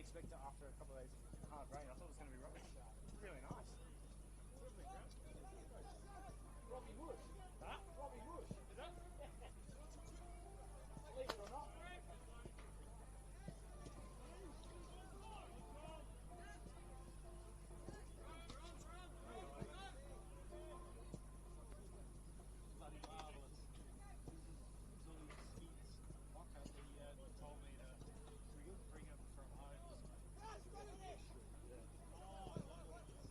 didn't expect it after a couple of days of hard rain. I thought it was going to be rubbish. Really nice. Robbie Bush. Huh? Robbie Bush. Is that? Believe it or not. Bloody marvellous. He told me to bring him from home. Oh, I love it.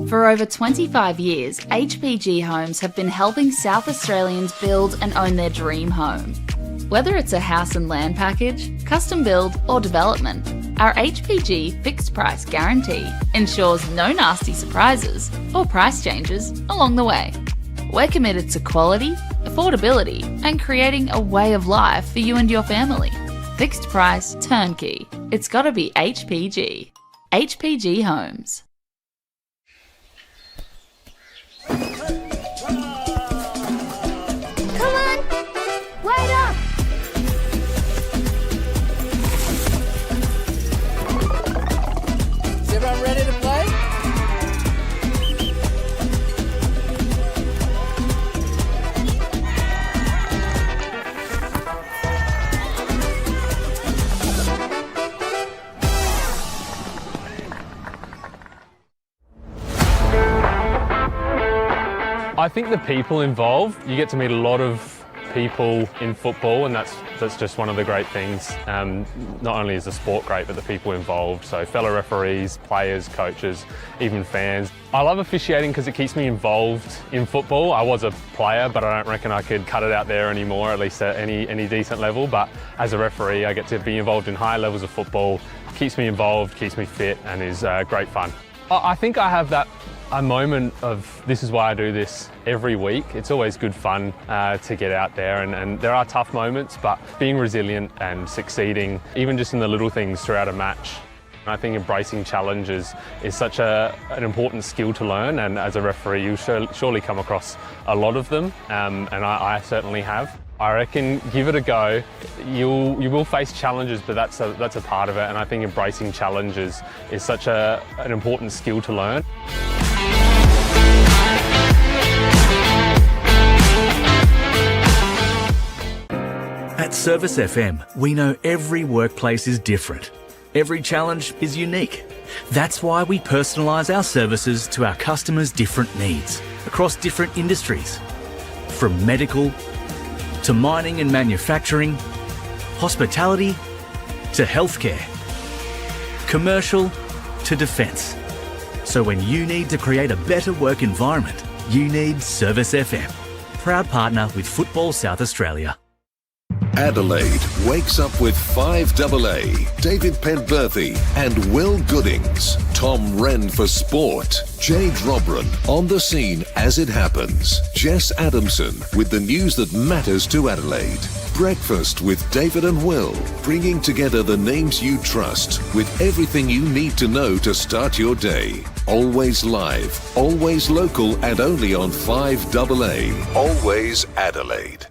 For over 25 years, HPG Homes have been helping South Australians build and own their dream home. Whether it's a house and land package, custom build or development, our HPG fixed price guarantee ensures no nasty surprises or price changes along the way. We're committed to quality, affordability and creating a way of life for you and your family. Fixed price, turnkey. It's gotta be HPG. HPG Homes. Come on! Wait up! Is everyone ready to play? I think the people involved, you get to meet a lot of people in football, and that's just one of the great things. Not only is the sport great, but the people involved, so fellow referees, players, coaches, even fans. I love officiating because it keeps me involved in football. I was a player, but I don't reckon I could cut it out there anymore, at least at any decent level. But as a referee, I get to be involved in higher levels of football. Keeps me involved, keeps me fit, and is great fun. I think I have a moment of this is why I do this every week. It's always good fun to get out there, and there are tough moments, but being resilient and succeeding, even just in the little things throughout a match. I think embracing challenges is such an important skill to learn, and as a referee you'll surely come across a lot of them, and I certainly have. I reckon give it a go. You will face challenges, but that's a part of it, and I think embracing challenges is such an important skill to learn. At Service FM, we know every workplace is different. Every challenge is unique. That's why we personalise our services to our customers' different needs across different industries. From medical to mining and manufacturing, hospitality to healthcare, commercial to defence. So when you need to create a better work environment, you need Service FM. Proud partner with Football South Australia. Adelaide wakes up with 5AA, David Penberthy and Will Goodings. Tom Wren for sport. Jade Robran on the scene as it happens. Jess Adamson with the news that matters to Adelaide. Breakfast with David and Will, bringing together the names you trust with everything you need to know to start your day. Always live, always local, and only on 5AA. Always Adelaide.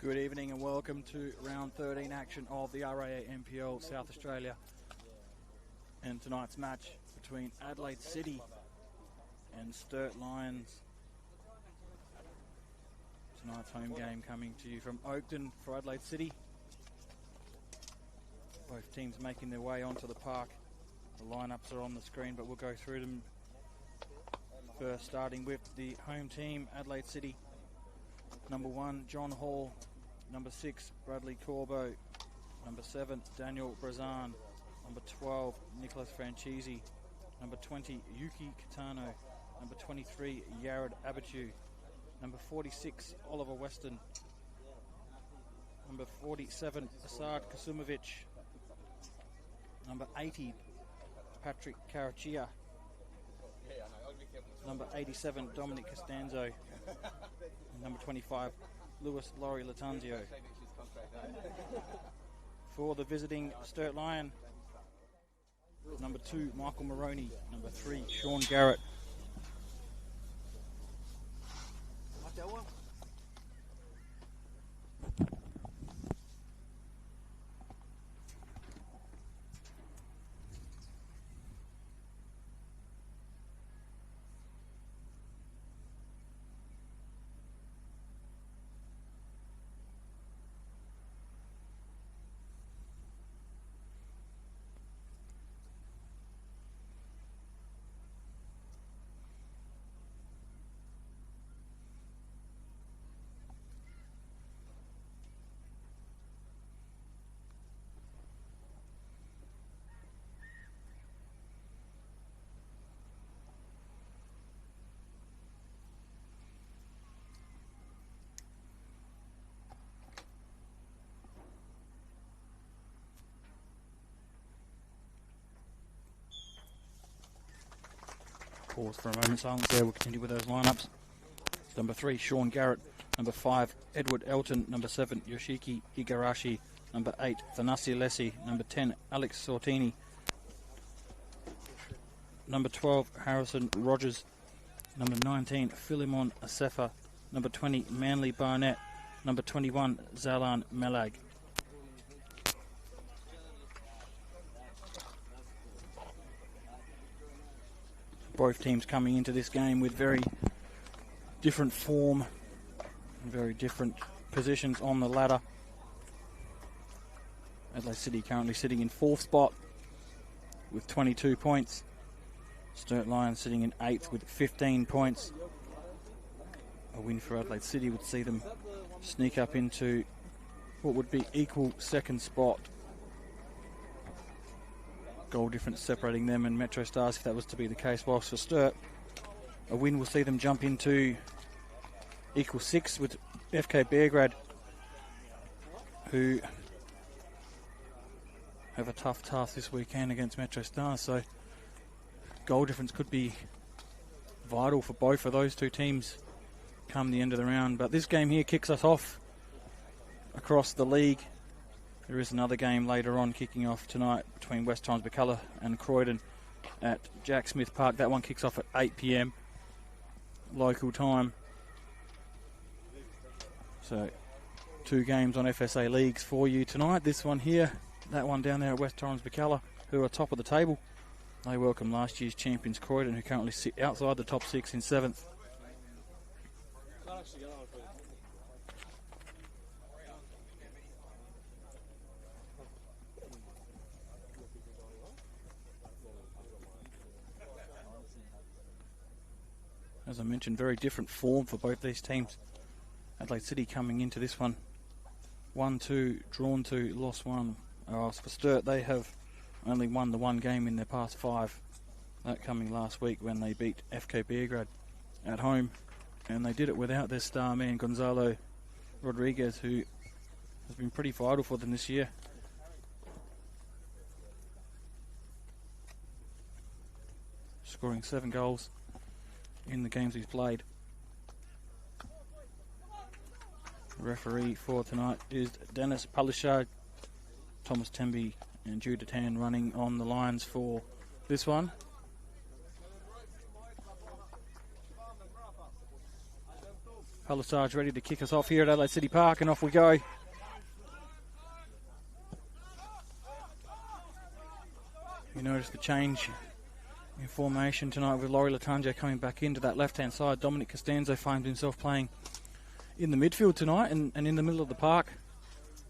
Good evening and welcome to round 13 action of the RAA NPL South Australia. And tonight's match between Adelaide City and Sturt Lions. Tonight's home game coming to you from Oakden for Adelaide City. Both teams making their way onto the park. The lineups are on the screen, but we'll go through them first, starting with the home team, Adelaide City. Number 1, John Hall. Number 6, Bradley Corbo. Number 7, Daniel Brazan. Number 12, Nicholas Franchisi. Number 20, Yuki Kitano. Number 23, Yared Abitu. Number 46, Oliver Weston. Number 47, Asad Kasumovic. Number 80, Patrick Carachia. Number 87, Dominic Costanzo. And number 25, Lewis Laurie Latanzio. For the visiting Sturt Lion, number 2, Michael Maroney. Number 3, Sean Garrett. Pause for a moment, silence there. We'll continue with those lineups. Number 3, Sean Garrett. Number 5, Edward Elton. Number 7, Yoshiki Igarashi. Number 8, Thanasi Lessi. Number 10, Alex Sortini. Number 12, Harrison Rogers. Number 19, Philemon Asefa. Number 20, Manly Barnett. Number 21, Zalan Melag. Both teams coming into this game with very different form and very different positions on the ladder. Adelaide City currently sitting in 4th spot with 22 points. Sturt Lions sitting in 8th with 15 points. A win for Adelaide City would see them sneak up into what would be equal 2nd spot. Goal difference separating them and Metro Stars if that was to be the case, whilst for Sturt, a win will see them jump into equal 6 with FK Beargrad, who have a tough task this weekend against Metro Stars, so goal difference could be vital for both of those two teams come the end of the round. But this game here kicks us off across the league. There is another game later on kicking off tonight between West Torrens Bacalla and Croydon at Jack Smith Park. That one kicks off at 8 p.m. local time. So 2 games on FSA leagues for you tonight. This one here, that one down there at West Torrens Bacalla, who are top of the table. They welcome last year's champions Croydon, who currently sit outside the top 6 in 7th. As I mentioned, very different form for both these teams. Adelaide City coming into this one 1-2, drawn 2, lost 1. As for Sturt, they have only won the 1 game in their past 5. That coming last week when they beat FK Beargrad at home. And they did it without their star man, Gonzalo Rodriguez, who has been pretty vital for them this year. Scoring 7 goals in the games he's played. Referee for tonight is Dennis Palishard. Thomas Temby and Judah Tan running on the lines for this one. Palisage ready to kick us off here at Adelaide City Park, and off we go. You notice the change in formation tonight with Laurie Lattanzio coming back into that left-hand side. Dominic Costanzo finds himself playing in the midfield tonight and in the middle of the park.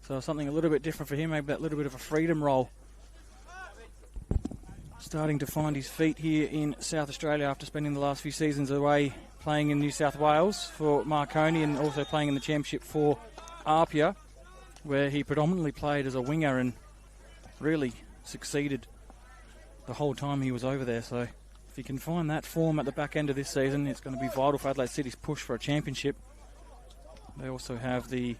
So something a little bit different for him, maybe that little bit of a freedom role. Starting to find his feet here in South Australia after spending the last few seasons away playing in New South Wales for Marconi and also playing in the championship for Apia, where he predominantly played as a winger and really succeeded the whole time he was over there. So if he can find that form at the back end of this season, it's going to be vital for Adelaide City's push for a championship. They also have the...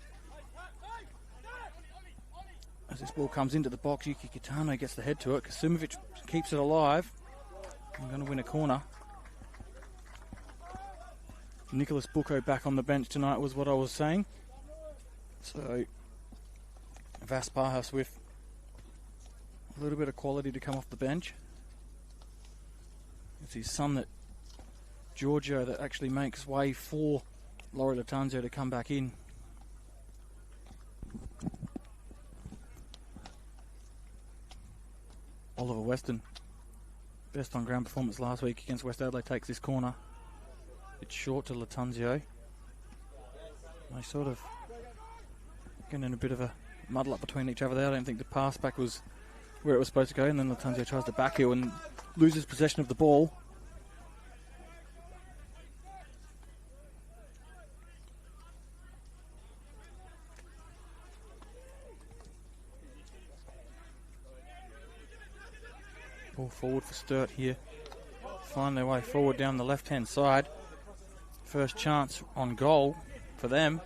As this ball comes into the box, Yuki Kitano gets the head to it. Kasumovic keeps it alive. I'm going to win a corner. Nicholas Bucco back on the bench tonight was what I was saying. So Vas Pajas with a little bit of quality to come off the bench. It's his son, that Giorgio, that actually makes way for Laurie Lattanzio to come back in. Oliver Weston, best on ground performance last week against West Adelaide, takes this corner. It's short to Lattanzio. They sort of getting in a bit of a muddle up between each other there. I don't think the pass back was where it was supposed to go, and then Lattanzio tries to backheel and loses possession of the ball. Ball forward for Sturt here. Find their way forward down the left-hand side. First chance on goal for them.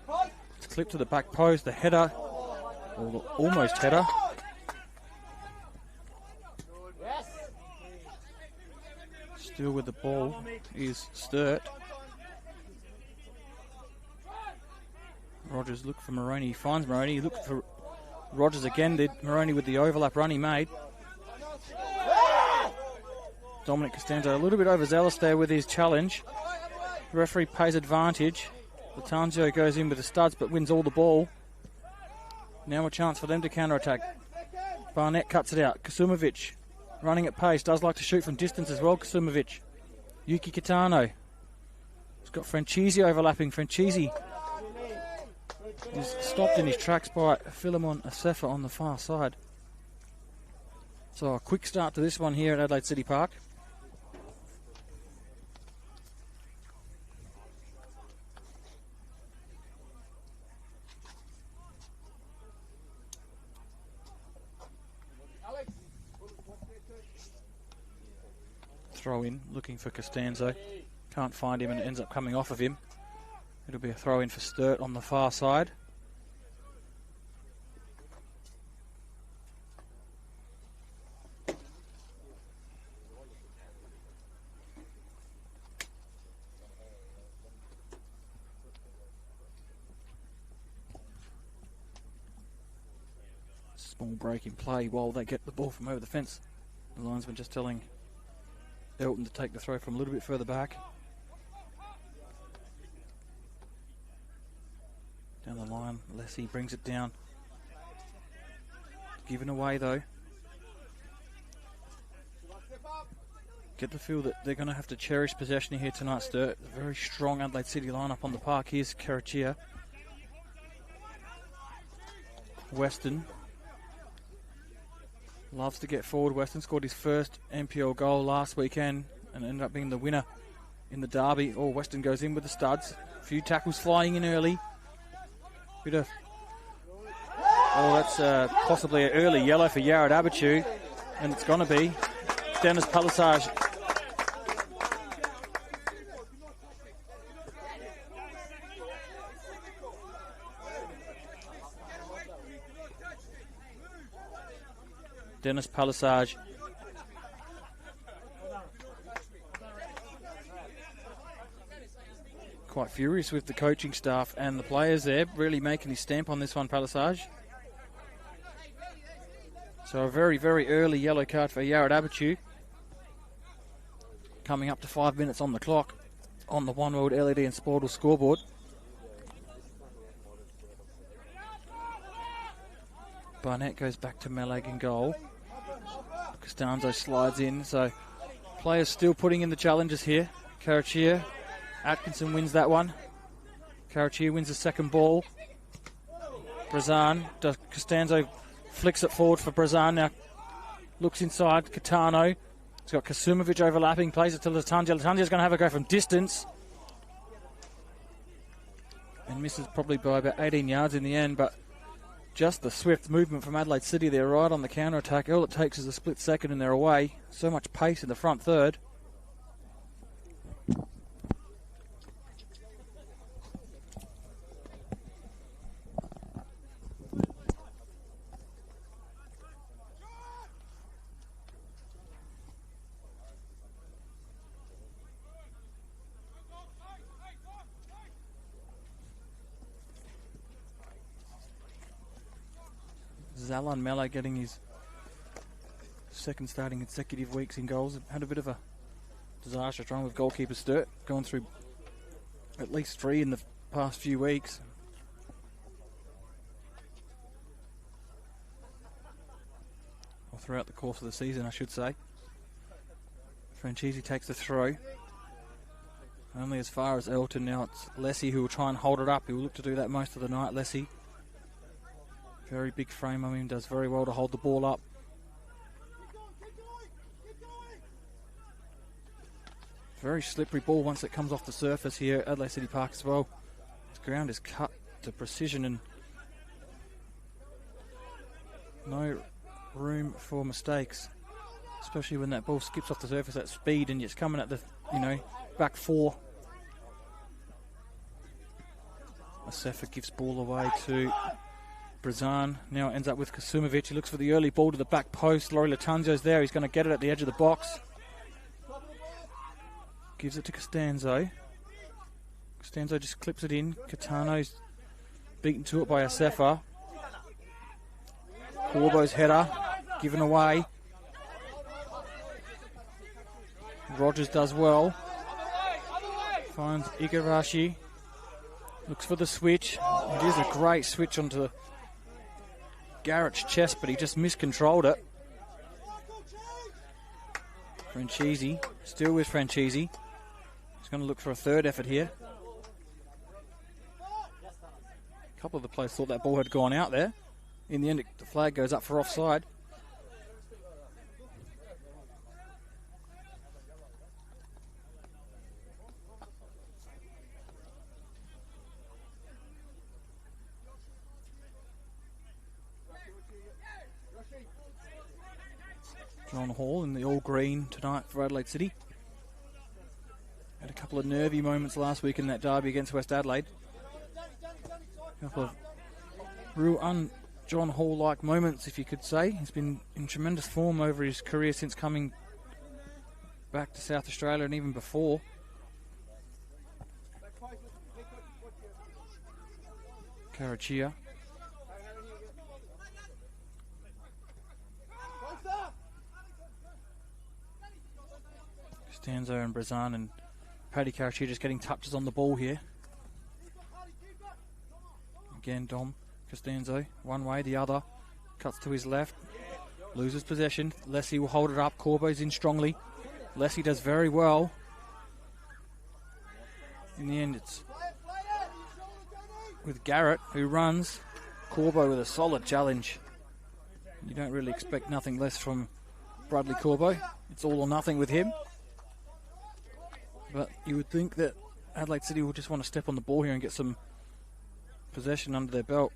It's clipped to the back post. The header, or the almost header. Still with the ball is Sturt. Rogers looked for Moroney. He finds Moroney. He looked for Rogers again. Did Moroney with the overlap run he made. Dominic Costanzo a little bit overzealous there with his challenge. The referee pays advantage. Lattanzio goes in with the studs but wins all the ball. Now a chance for them to counter-attack. Barnett cuts it out. Kasumovic running at pace. Does like to shoot from distance as well, Kasumovic. Yuki Kitano. He's got Franchisi overlapping. Franchisi is stopped in his tracks by Philemon Asefa on the far side. So a quick start to this one here at Adelaide City Park. Throw in, looking for Costanzo. Can't find him and it ends up coming off of him. It'll be a throw in for Sturt on the far side. Small break in play while they get the ball from over the fence. The linesman just telling Elton to take the throw from a little bit further back. Down the line, Lessie brings it down. Given away though. Get the feel that they're going to have to cherish possession here tonight, Sturt. A very strong Adelaide City lineup on the park. Here's Karachia. Weston loves to get forward. Weston scored his first NPL goal last weekend and ended up being the winner in the derby. Oh, Weston goes in with the studs. A few tackles flying in early. Bit of... Oh, that's possibly an early yellow for Yared Abichu. And it's going to be Dennis Palisage. Dennis Palisage. Quite furious with the coaching staff and the players there, really making his stamp on this one, Palisage. So a very, very early yellow card for Yared Abichu. Coming up to 5 minutes on the clock on the One World LED and Sportal scoreboard. Barnett goes back to Melag in goal. Costanzo slides in, so players still putting in the challenges here. Karachia, Atkinson wins that one. Karachia wins the second ball. Brazan, Costanzo flicks it forward for Brazan, now looks inside, Catano. He's got Kasumovic overlapping, plays it to Latanzia. Latanzia's going to have a go from distance. And misses probably by about 18 yards in the end, but just the swift movement from Adelaide City there right on the counter-attack. All it takes is a split second and they're away. So much pace in the front third. Zalan Melo getting his second starting consecutive weeks in goals. Had a bit of a disastrous run with goalkeeper Sturt, going through at least 3 in the past few weeks. Or throughout the course of the season, I should say. Franchisi takes the throw. Only as far as Elton. Now it's Lessie who will try and hold it up. He will look to do that most of the night, Lessie. Very big frame on him, does very well to hold the ball up. Very slippery ball once it comes off the surface here at Adelaide City Park as well. The ground is cut to precision and no room for mistakes, especially when that ball skips off the surface at speed and it's coming at the, back 4. Asefa gives ball away to Brazan. Now ends up with Kasumovic. He looks for the early ball to the back post. Laurie Latanzio's there. He's going to get it at the edge of the box. Gives it to Costanzo. Costanzo just clips it in. Catano's beaten to it by Asefa. Corbo's header given away. Rogers does well. Finds Igarashi. Looks for the switch. It is a great switch onto Garrett's chest, but he just miscontrolled it. Franchisi, still with Franchisi. He's going to look for a third effort here. A couple of the players thought that ball had gone out there. In the end, the flag goes up for offside. John Hall in the all-green tonight for Adelaide City. Had a couple of nervy moments last week in that derby against West Adelaide. A couple of real un-John Hall-like moments, if you could say. He's been in tremendous form over his career since coming back to South Australia and even before. Karachia. Costanzo and Brazan and Paddy Karachia just getting touches on the ball here. Again, Dom Costanzo, one way, the other. Cuts to his left. Loses possession. Lessie will hold it up. Corbo's in strongly. Lessie does very well. In the end, it's with Garrett, who runs. Corbo with a solid challenge. You don't really expect nothing less from Bradley Corbo. It's all or nothing with him. But you would think that Adelaide City will just want to step on the ball here and get some possession under their belt.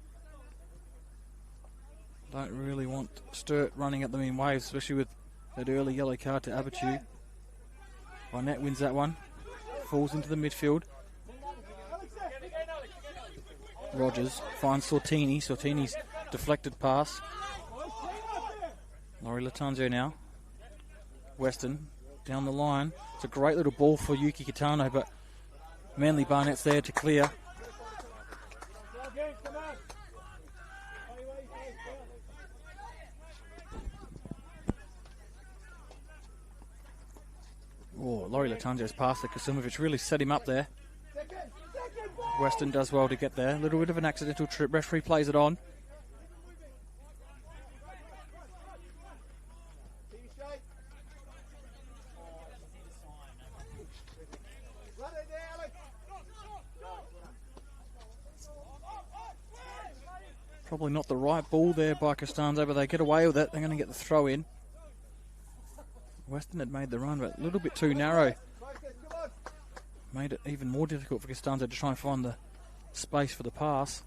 Don't really want Sturt running at them in waves, especially with that early yellow card to Abitu. Barnett wins that one. Falls into the midfield. Rogers finds Sortini. Sortini's deflected pass. Laurie Latanzio now. Weston down the line. It's a great little ball for Yuki Kitano, but Manly Barnett's there to clear. Oh, Laurie Latanzio's pass to Kasumovic really set him up there. Weston does well to get there. A little bit of an accidental trip. Referee plays it on. Probably not the right ball there by Costanzo, but they get away with it. They're going to get the throw in. Western had made the run, but a little bit too narrow. Made it even more difficult for Costanzo to try and find the space for the pass.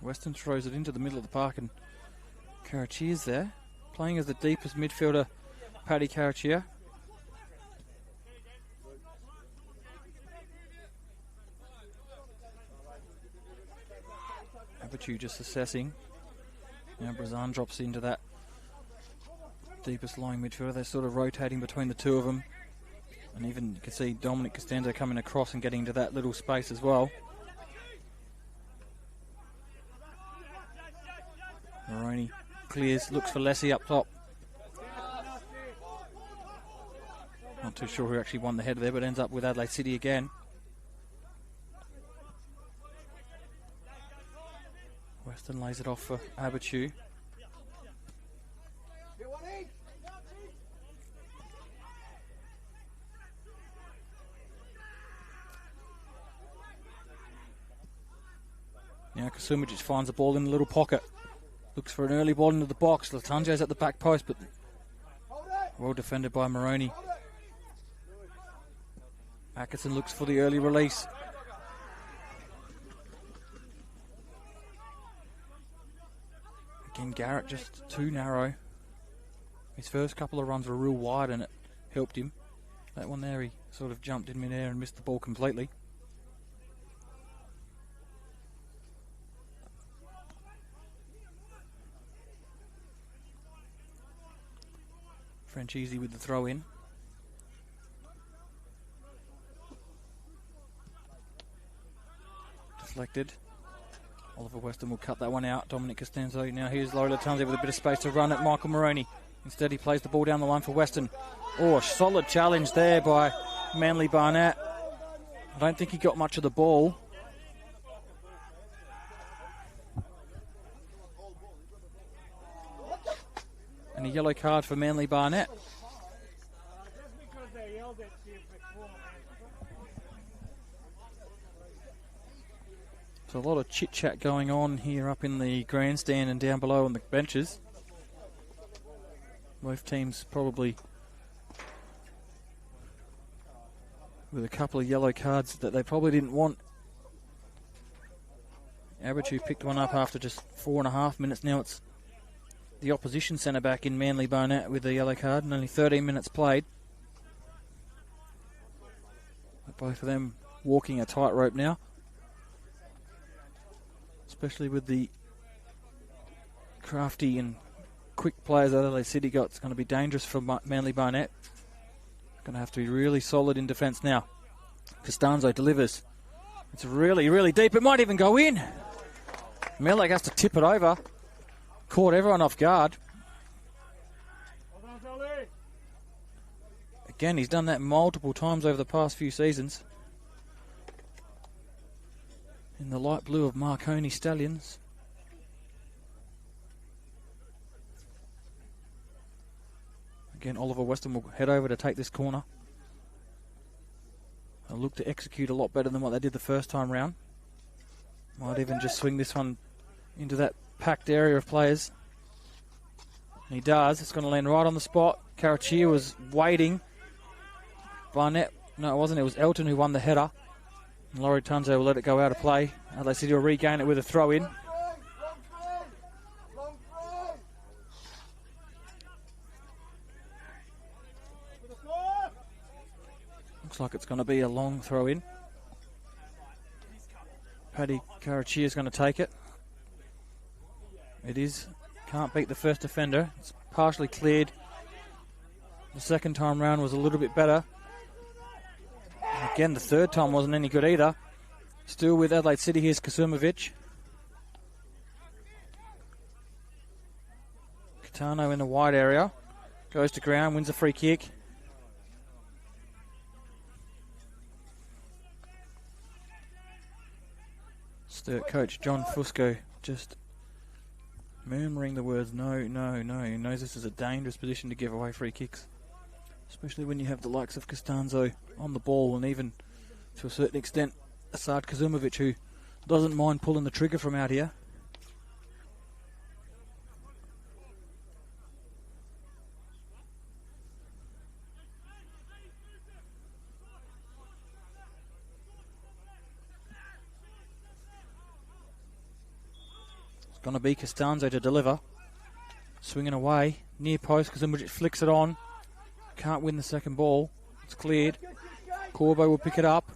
Western throws it into the middle of the park, and Karachia's there, playing as the deepest midfielder, Paddy Karachia. Abitu just assessing. Now Brazan drops into that deepest lying midfielder. They're sort of rotating between the two of them. And even you can see Dominic Costanzo coming across and getting into that little space as well. Maroney clears, looks for Lessie up top. Not too sure who actually won the header there, but ends up with Adelaide City again. Western lays it off for Abitu. Now Kasumic finds the ball in the little pocket. Looks for an early ball into the box. Latange's at the back post, but well defended by Maroney. Atkinson looks for the early release. Again, Garrett just too narrow. His first couple of runs were real wide and it helped him. That one there, he sort of jumped in midair and missed the ball completely. Franchisi with the throw in. Deflected. Oliver Weston will cut that one out. Dominic Costanzo. Now here's Laurie Latanze with a bit of space to run at Michael Maroney. Instead he plays the ball down the line for Weston. Oh, a solid challenge there by Manly Barnett. I don't think he got much of the ball. And a yellow card for Manly Barnett. So a lot of chit-chat going on here up in the grandstand and down below on the benches. Both teams probably with a couple of yellow cards that they probably didn't want. Abitu picked one up after just 4.5 minutes. Now it's the opposition centre-back in Manly Barnett with the yellow card, and only 13 minutes played. But both of them walking a tightrope now. Especially with the crafty and quick players that Adelaide City got. It's going to be dangerous for Manly Barnett. Going to have to be really solid in defence now. Costanzo delivers. It's really, really deep. It might even go in. Melek has to tip it over. Caught everyone off guard. Again, he's done that multiple times over the past few seasons. In the light blue of Marconi Stallions. Again, Oliver Weston will head over to take this corner. They'll look to execute a lot better than what they did the first time round. Might even just swing this one into that packed area of players. And he does. It's going to land right on the spot. Karachia was waiting. Barnett, no it wasn't, it was Elton who won the header. And Laurie Tunzo will let it go out of play. Adelaide City will regain it with a throw in. Looks like it's going to be a long throw in. Paddy Karachia is going to take it. It is. Can't beat the first defender. It's partially cleared. The second time round was a little bit better. Again, the third time wasn't any good either. Still with Adelaide City, here's Kasumovic. Catano in the wide area. Goes to ground, wins a free kick. Sturt coach John Fusco just murmuring the words, no, no, no. He knows this is a dangerous position to give away free kicks. Especially when you have the likes of Costanzo on the ball and even to a certain extent, Asad Kazumovic, who doesn't mind pulling the trigger from out here. It's going to be Costanzo to deliver. Swinging away, near post, Kazumovic flicks it on. Can't win the second ball. It's cleared. Corbo will pick it up.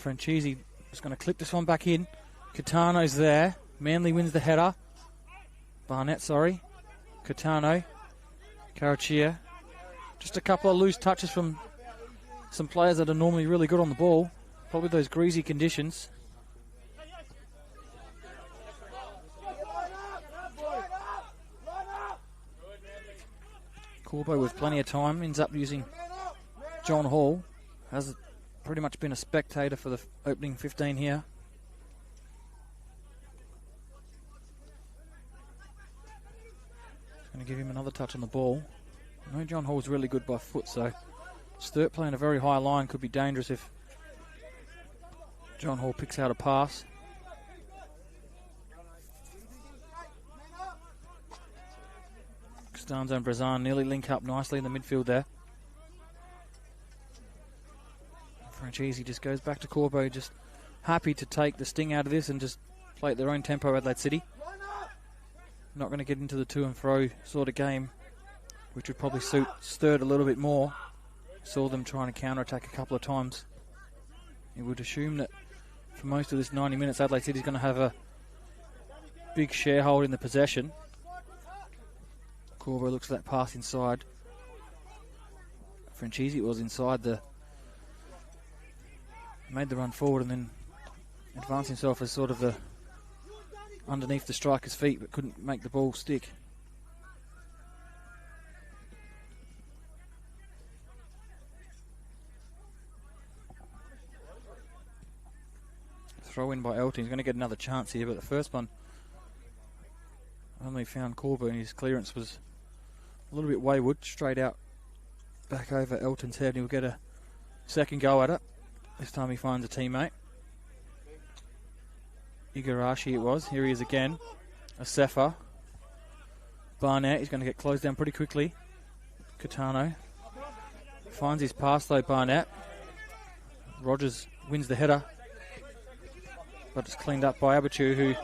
Franchisi is going to clip this one back in. Catano's there. Manly wins the header. Barnett, sorry. Catano. Carachia. Just a couple of loose touches from some players that are normally really good on the ball. Probably those greasy conditions. Corbo with plenty of time ends up using John Hall. Has pretty much been a spectator for the opening 15 here. Going to give him another touch on the ball. I know John Hall's really good by foot, so Sturt playing a very high line could be dangerous if John Hall picks out a pass. Costanzo and Brazan nearly link up nicely in the midfield there. Franchisi just goes back to Corbo, just happy to take the sting out of this and just play at their own tempo, Adelaide City. Not going to get into the to and fro sort of game, which would probably suit Sturt a little bit more. Saw them trying to counter-attack a couple of times. You would assume that for most of this 90 minutes, Adelaide City is going to have a big sharehold in the possession. Corbo looks at that pass inside. Franchisi was inside made the run forward and then advanced himself as sort of the underneath the striker's feet, but couldn't make the ball stick. Throw in by Elton. He's going to get another chance here, but the first one only found Corbo and his clearance was a little bit wayward, straight out back over Elton's head, and he'll get a second go at it. This time he finds a teammate. Igarashi it was. Here he is again. Asefa. Barnett, he's going to get closed down pretty quickly. Catano finds his pass though, Barnett. Rogers wins the header, but it's cleaned up by Abachu, who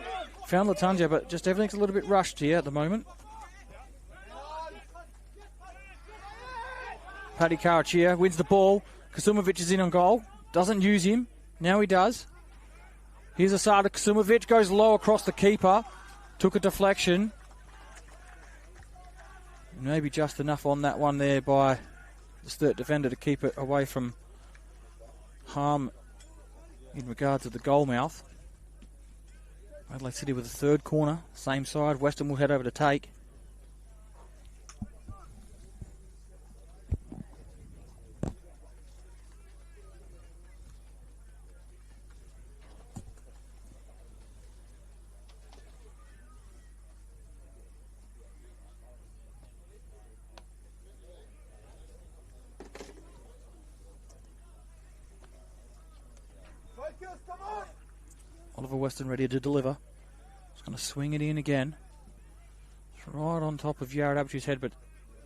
found Latanja, but just everything's a little bit rushed here at the moment. Paddy Carachia wins the ball. Kasumovic is in on goal. Doesn't use him. Now he does. Here's Asada Kasumovic. Goes low across the keeper. Took a deflection. Maybe just enough on that one there by the Sturt defender to keep it away from harm in regard to the goal mouth. Adelaide City with a third corner. Same side. Western will head over to take. Oliver Weston ready to deliver. He's going to swing it in again. It's right on top of Yared Abachu's head, but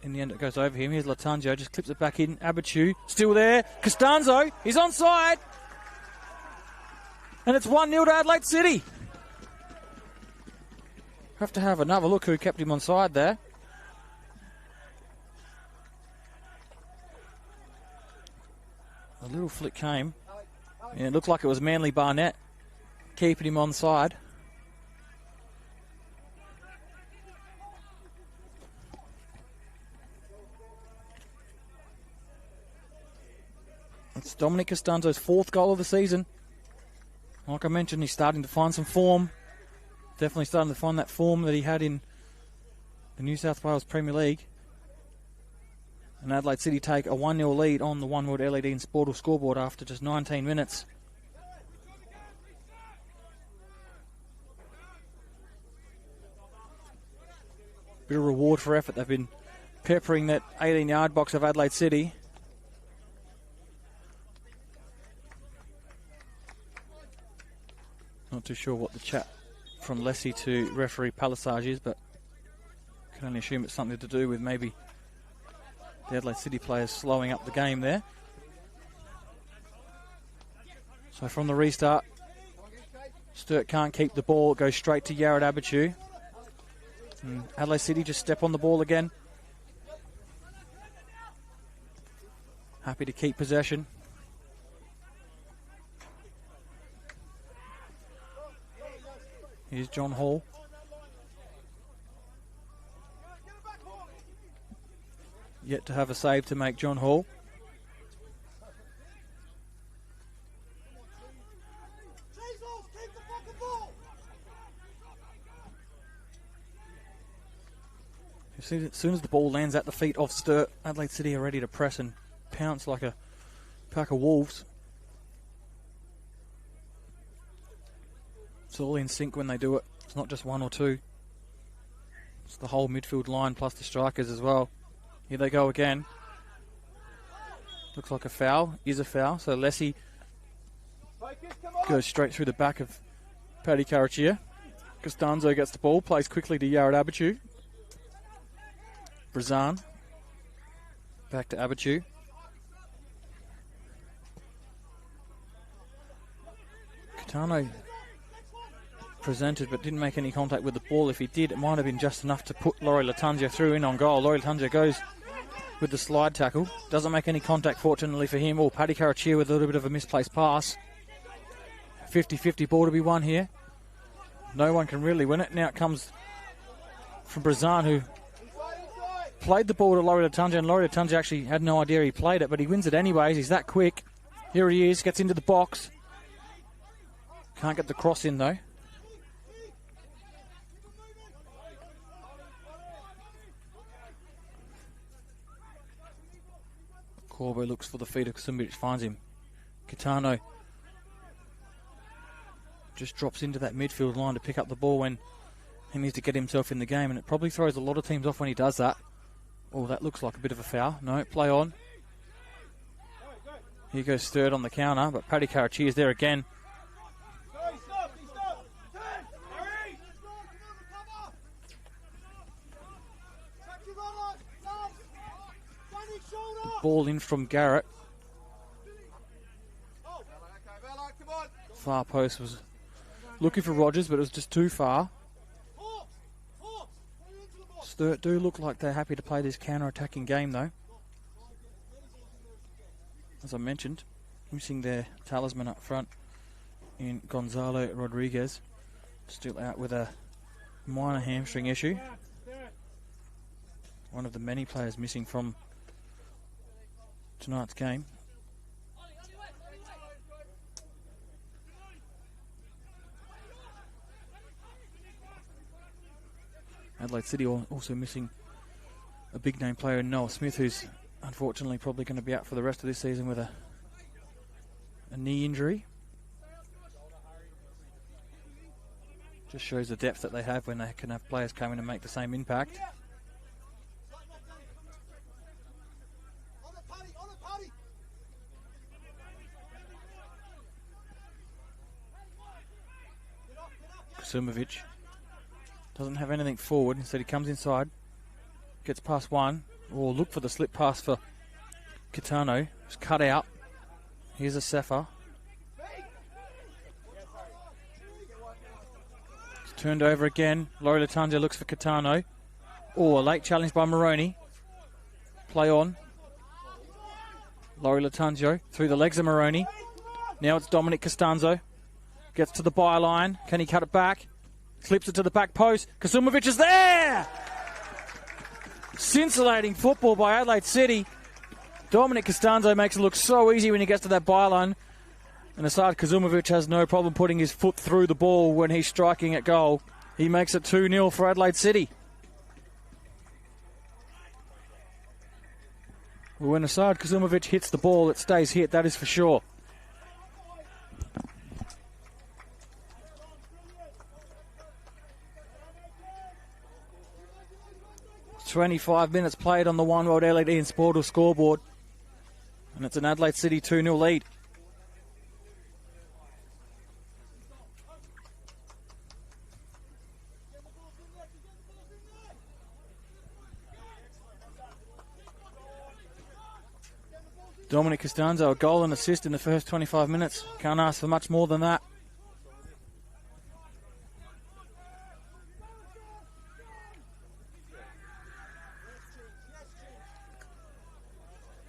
in the end it goes over him. Here's Latanjo, just clips it back in. Abachu still there. Costanzo, he's onside. And it's 1-0 to Adelaide City. Have to have another look who kept him onside there. A little flick came. And it looked like it was Manly Barnett keeping him onside. It's Dominic Costanzo's fourth goal of the season. Like I mentioned, he's starting to find some form. Definitely starting to find that form that he had in the New South Wales Premier League. And Adelaide City take a 1-0 lead on the One World LED and Sportal scoreboard after just 19 minutes. Bit of reward for effort. They've been peppering that 18-yard box of Adelaide City. too sure what the chat from Lessie to referee Palisage is, but can only assume it's something to do with maybe the Adelaide City players slowing up the game there. So from the restart, Sturt can't keep the ball. It goes straight to Yared Abichu. And Adelaide City just step on the ball again. Happy to keep possession. Here's John Hall. Yet to have a save to make, John Hall. As soon as the ball lands at the feet of Sturt, Adelaide City are ready to press and pounce like a pack of wolves. It's all in sync when they do it. It's not just one or two. It's the whole midfield line plus the strikers as well. Here they go again. Looks like a foul. Is a foul. So Lessie goes straight through the back of Paddy Carachia. Costanzo gets the ball, plays quickly to Yared Abichu. Brazan. Back to Abichu. Catano presented but didn't make any contact with the ball. If he did, it might have been just enough to put Laurie Latanja through in on goal. Laurie Latanja goes with the slide tackle. Doesn't make any contact, fortunately for him. Or Paddy Carachia with a little bit of a misplaced pass. 50-50 ball to be won here. No one can really win it. Now it comes from Brazan, who played the ball to Laurie Latanja, and Laurie Latanja actually had no idea he played it, but he wins it anyways. He's that quick. Here he is, gets into the box. Can't get the cross in though. Corbo looks for the feet of Kasumbic, finds him. Kitano just drops into that midfield line to pick up the ball when he needs to get himself in the game, and it probably throws a lot of teams off when he does that. Oh, that looks like a bit of a foul. No, play on. Here goes Sturt on the counter, but Paddy Carachia is there again. Ball in from Garrett. Far post was looking for Rogers, but it was just too far. Sturt do look like they're happy to play this counter-attacking game though. As I mentioned, missing their talisman up front in Gonzalo Rodriguez. Still out with a minor hamstring issue. One of the many players missing from tonight's game. Adelaide City also missing a big name player in Noah Smith, who's unfortunately probably going to be out for the rest of this season with a knee injury. Just shows the depth that they have when they can have players come in and make the same impact. Sumovic doesn't have anything forward, instead he comes inside, gets past one. Oh, look for the slip pass for Kitano. It's cut out. Here's a Sefa. It's turned over again. Laurie Latanja looks for Kitano. Oh, a late challenge by Moroney. Play on. Laurie Latanja through the legs of Moroney. Now it's Dominic Costanzo. Gets to the byline. Can he cut it back? Slips it to the back post. Kasumovic is there! Scintillating football by Adelaide City. Dominic Costanzo makes it look so easy when he gets to that byline. And Asad Kazumovic has no problem putting his foot through the ball when he's striking at goal. He makes it 2-0 for Adelaide City. Well, when Asad Kazumovic hits the ball, it stays hit, that is for sure. "25 minutes played on the One World LED Sportal scoreboard, and it's an Adelaide City 2-0 lead. Dominic Costanzo, a goal and assist in the first 25 minutes. Can't ask for much more than that.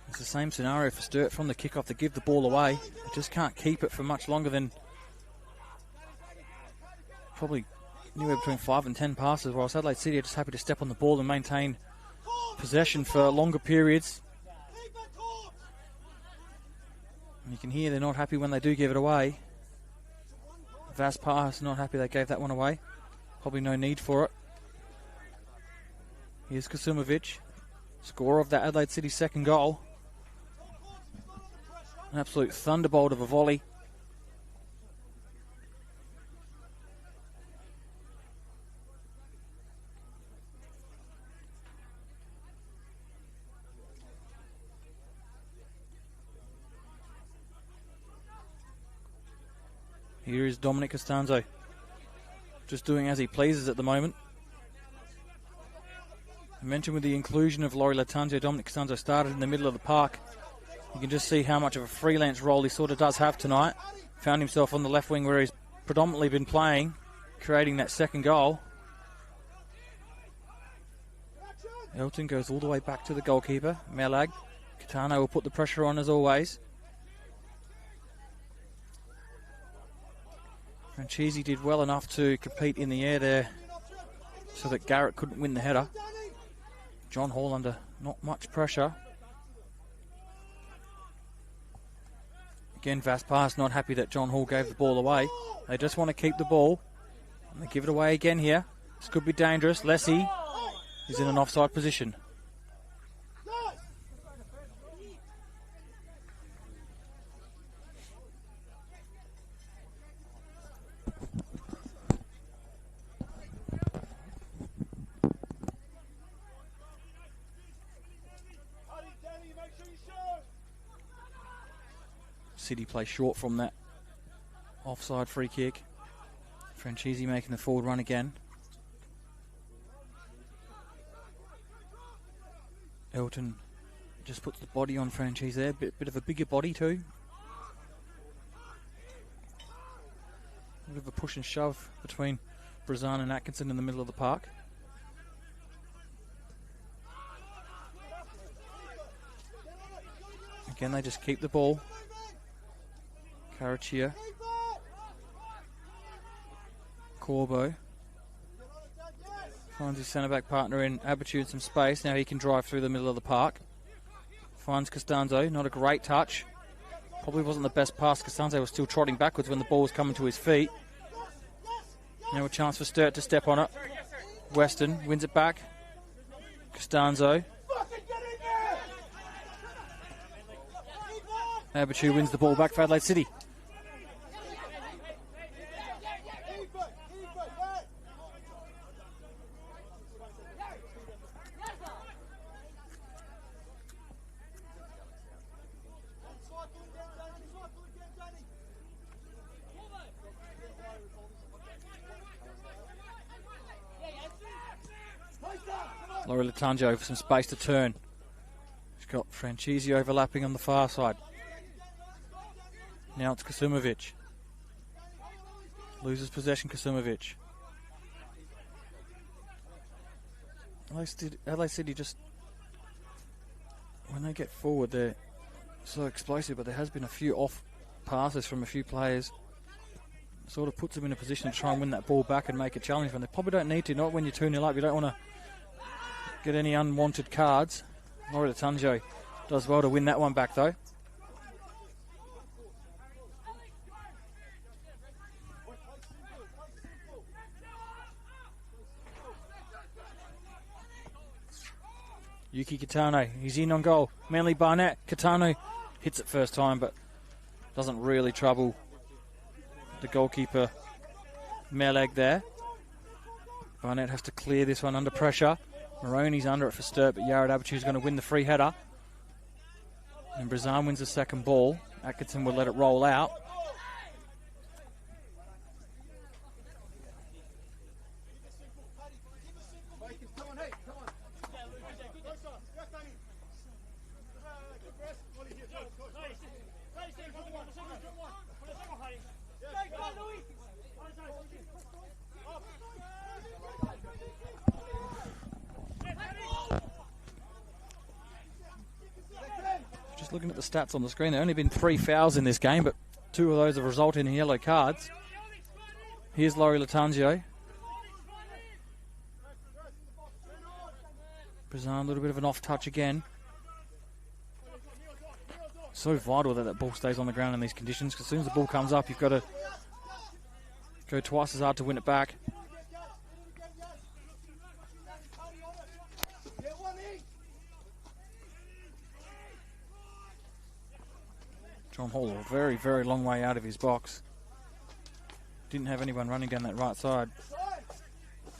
It's the same scenario for Sturt from the kickoff. They give the ball away. They just can't keep it for much longer than probably anywhere between 5 and 10 passes, whilst Adelaide City are just happy to step on the ball and maintain possession for longer periods. And you can hear they're not happy when they do give it away. Vaspar is not happy they gave that one away. Probably no need for it. Here's Kasumovic, scorer of that Adelaide City second goal. An absolute thunderbolt of a volley. Here is Dominic Costanzo, just doing as he pleases at the moment. I mentioned with the inclusion of Laurie Lattanzio, Dominic Costanzo started in the middle of the park. You can just see how much of a freelance role he sort of does have tonight. Found himself on the left wing where he's predominantly been playing, creating that second goal. Elton goes all the way back to the goalkeeper, Melag. Katano will put the pressure on as always. Franchisi did well enough to compete in the air there so that Garrett couldn't win the header. John Hall under not much pressure. Again, Vaspar's not happy that John Hall gave the ball away. They just want to keep the ball. And they give it away again here. This could be dangerous. Lessie is in an offside position. City play short from that offside free kick. Franchisi making the forward run again. Elton just puts the body on Franchisi there. Bit of a bigger body too. Bit of a push and shove between Brazan and Atkinson in the middle of the park. Again, they just keep the ball. Karachia. Corbo finds his centre-back partner in Abitu in some space. Now he can drive through the middle of the park. Finds Costanzo. Not a great touch. Probably wasn't the best pass. Costanzo was still trotting backwards when the ball was coming to his feet. Now a chance for Sturt to step on it. Weston wins it back. Costanzo. Abitu wins the ball back for Adelaide City. Laurie Lattanzio for some space to turn. He's got Franchisi overlapping on the far side. Now it's Kasumovic. Loses possession, Kasumovic. Adelaide City just, when they get forward, they're so explosive, but there has been a few off passes from a few players. Sort of puts them in a position to try and win that ball back and make a challenge when they probably don't need to. Not when you're 2-0 up. You don't want to get any unwanted cards. Laurie Lattanzio does well to win that one back though. Yuki Kitano, he's in on goal. Manly Barnett, Kitano hits it first time, but doesn't really trouble the goalkeeper Melag there. Barnett has to clear this one under pressure. Maroney's under it for Sturt, but Yared Abitu is going to win the free header. And Brazan wins the second ball. Atkinson will let it roll out. Just looking at the stats on the screen, there have only been 3 fouls in this game, but 2 of those have resulted in yellow cards. Here's Laurie Lattanzio. Brazan, a little bit of an off touch again. So vital that ball stays on the ground in these conditions, because as soon as the ball comes up, you've got to go twice as hard to win it back. John Hall, a very, very long way out of his box. Didn't have anyone running down that right side.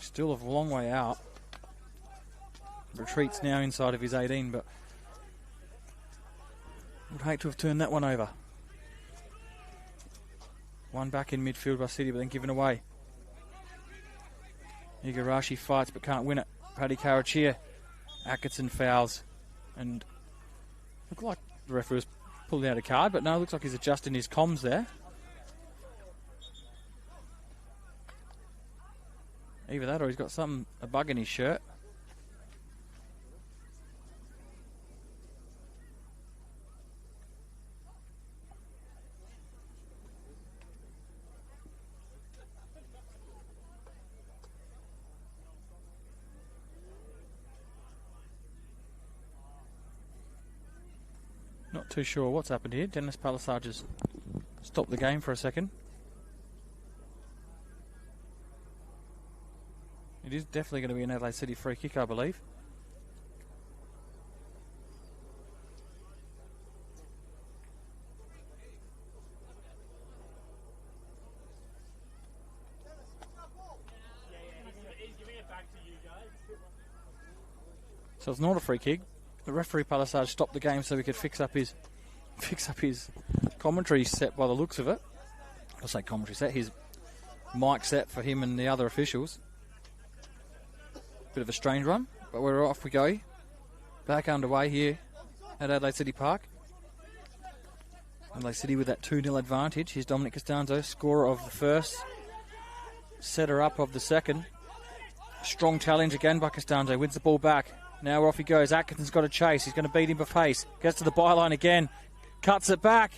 Still a long way out. Retreats now inside of his 18, but would hate to have turned that one over. One back in midfield by City, but then given away. Igarashi fights but can't win it. Paddy Karachia. Atkinson fouls. And looked like the referee was pulling out a card, but no, looks like he's adjusting his comms there. Either that or he's got a bug in his shirt. Not too sure what's happened here. Dennis Palisage has stopped the game for a second. It is definitely going to be an Adelaide City free kick, I believe. So it's not a free kick. The referee Palisage stopped the game so he could fix up his commentary set by the looks of it. I'll say commentary set, his mic set for him and the other officials. Bit of a strange one, but we're off we go. Back underway here at Adelaide City Park. Adelaide City with that 2-0 advantage. Here's Dominic Costanzo, scorer of the first, setter up of the second. Strong challenge again by Costanzo, wins the ball back. Now off he goes. Atkinson's got a chase. He's going to beat him for pace. Gets to the byline again. Cuts it back.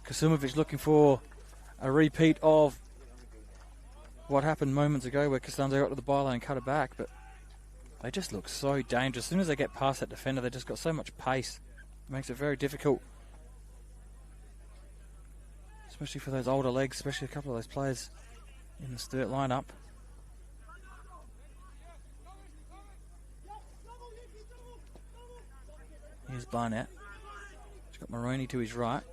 Kasumovic looking for a repeat of what happened moments ago where Costanzo got to the byline and cut it back. But they just look so dangerous. As soon as they get past that defender, they've just got so much pace. It makes it very difficult. Especially for those older legs, especially a couple of those players in the Sturt lineup. Here's Barnett. He's got Maroney to his right.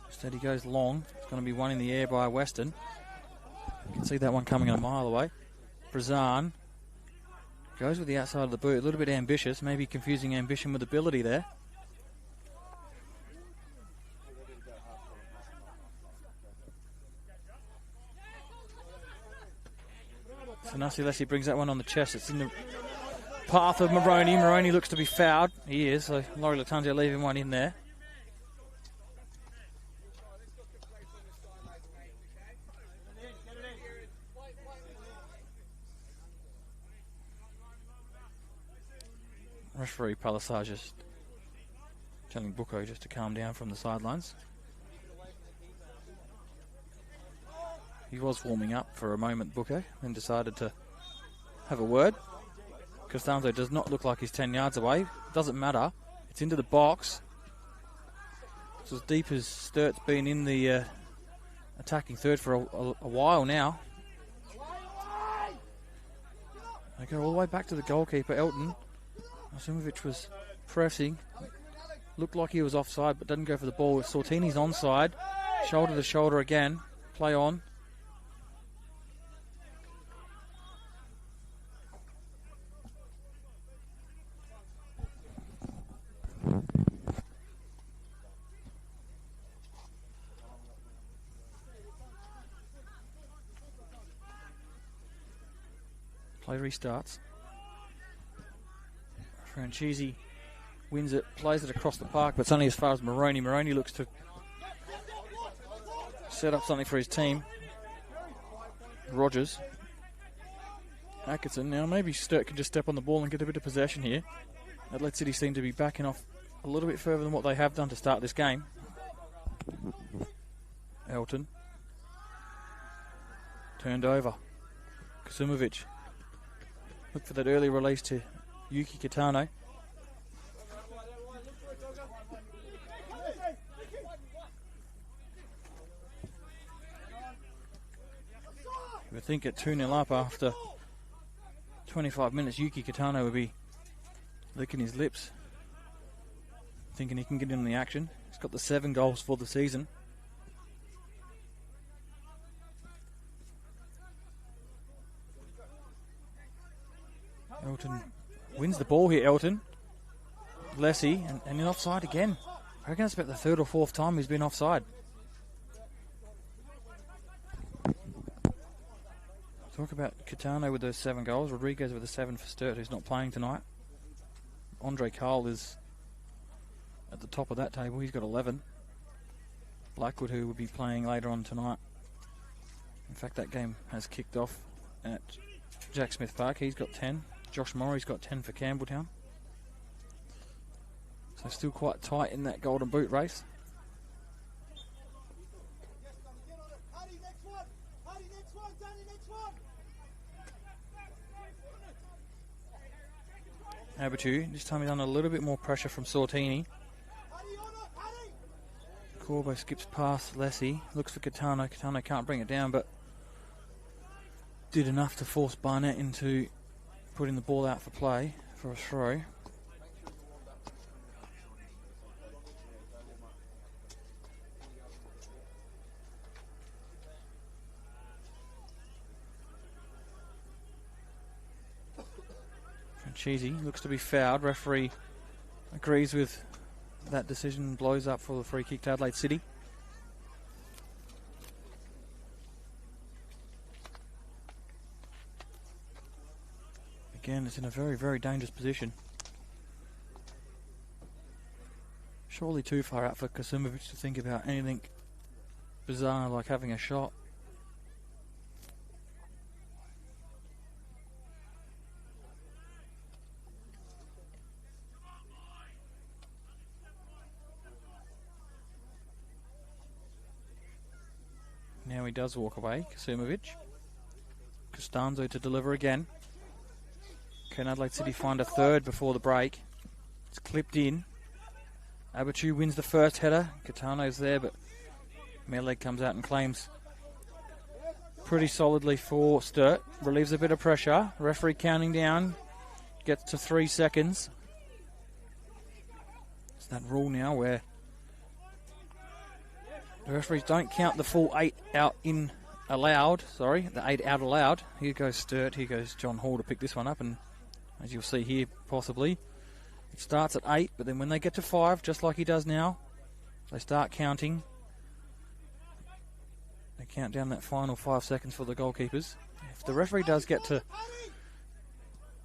Instead he goes long. It's going to be one in the air by Weston. You can see that one coming a mile away. Brazan goes with the outside of the boot. A little bit ambitious. Maybe confusing ambition with ability there. Sanasi Leslie brings that one on the chest. It's in the path of Maroney. Maroney looks to be fouled. He is, so Laurie Lattanzio leaving one in there. Referee Palisage just telling Bucco just to calm down from the sidelines. He was warming up for a moment, Bucco, and decided to have a word. Costanzo does not look like he's 10 yards away. Doesn't matter. It's into the box. It's as deep as Sturt's been in the attacking third for a while now. They go all the way back to the goalkeeper, Elton. Asimovic was pressing. Looked like he was offside, but doesn't go for the ball. Sortini's onside. Shoulder to shoulder again. Play on. Play restarts. Franchisi wins it, plays it across the park, but it's only as far as Maroney. Maroney looks to set up something for his team. Rogers. Atkinson. Now maybe Sturt can just step on the ball and get a bit of possession here. Adelaide City seem to be backing off a little bit further than what they have done to start this game. Elton. Turned over. Kasumovic. Look for that early release to Yuki Kitano. You would think at 2-0 up after 25 minutes, Yuki Kitano would be licking his lips, thinking he can get in the action. He's got the 7 goals for the season. Elton wins the ball here, Elton. Lessie, and in offside again. I reckon it's about the 3rd or 4th time he's been offside. Talk about Kitano with those 7 goals. Rodriguez with the 7 for Sturt, who's not playing tonight. Andre Cole is at the top of that table. He's got 11. Blackwood, who will be playing later on tonight. In fact, that game has kicked off at Jack Smith Park. He's got 10. Josh Morrie's got 10 for Campbelltown. So still quite tight in that golden boot race. Abatu, this time he's under a little bit more pressure from Sortini. Corbo skips past Lessie, looks for Kitano. Kitano can't bring it down, but did enough to force Barnett into putting the ball out for play for a throw. Cheesy looks to be fouled. Referee agrees with that decision, blows up for the free kick to Adelaide City. Again, it's in a very, very dangerous position. Surely too far out for Kasumovic to think about anything bizarre like having a shot. Now he does walk away, Kasumovic. Costanzo to deliver again. Can Adelaide City find a 3rd before the break? It's clipped in. Abatu wins the first header. Kitano's there, but Meleg comes out and claims pretty solidly for Sturt. Relieves a bit of pressure. Referee counting down. Gets to 3 seconds. It's that rule now where the referees don't count the full 8 out in allowed. Sorry, the 8 out allowed. Here goes Sturt. Here goes John Hall to pick this one up. And as you'll see here, possibly, it starts at 8. But then when they get to 5, just like he does now, they start counting. They count down that final 5 seconds for the goalkeepers. If the referee does get to,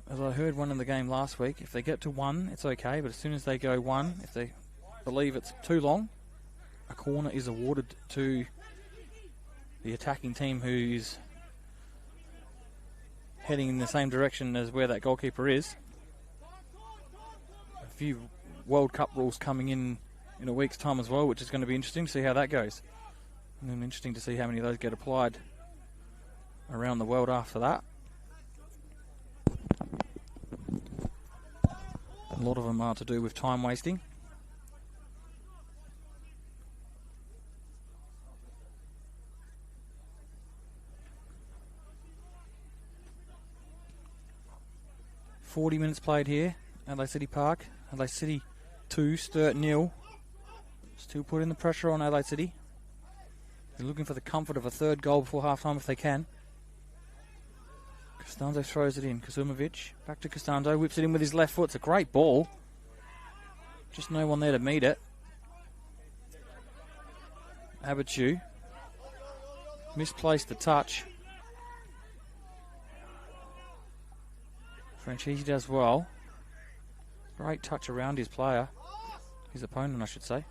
as I heard one in the game last week, if they get to 1, it's okay. But as soon as they go 1, if they believe it's too long, a corner is awarded to the attacking team who is heading in the same direction as where that goalkeeper is. A few World Cup rules coming in a week's time as well, which is going to be interesting to see how that goes. And then interesting to see how many of those get applied around the world after that. A lot of them are to do with time wasting. .40 minutes played here, Adelaide City Park. Adelaide City 2, Sturt 0. Still putting the pressure on Adelaide City. They're looking for the comfort of a 3rd goal before half-time if they can. Costanzo throws it in. Kasumovic back to Costanzo, whips it in with his left foot. It's a great ball. Just no one there to meet it. Abatu misplaced the touch. Franchisi does well. Great touch around his player. His opponent, I should say.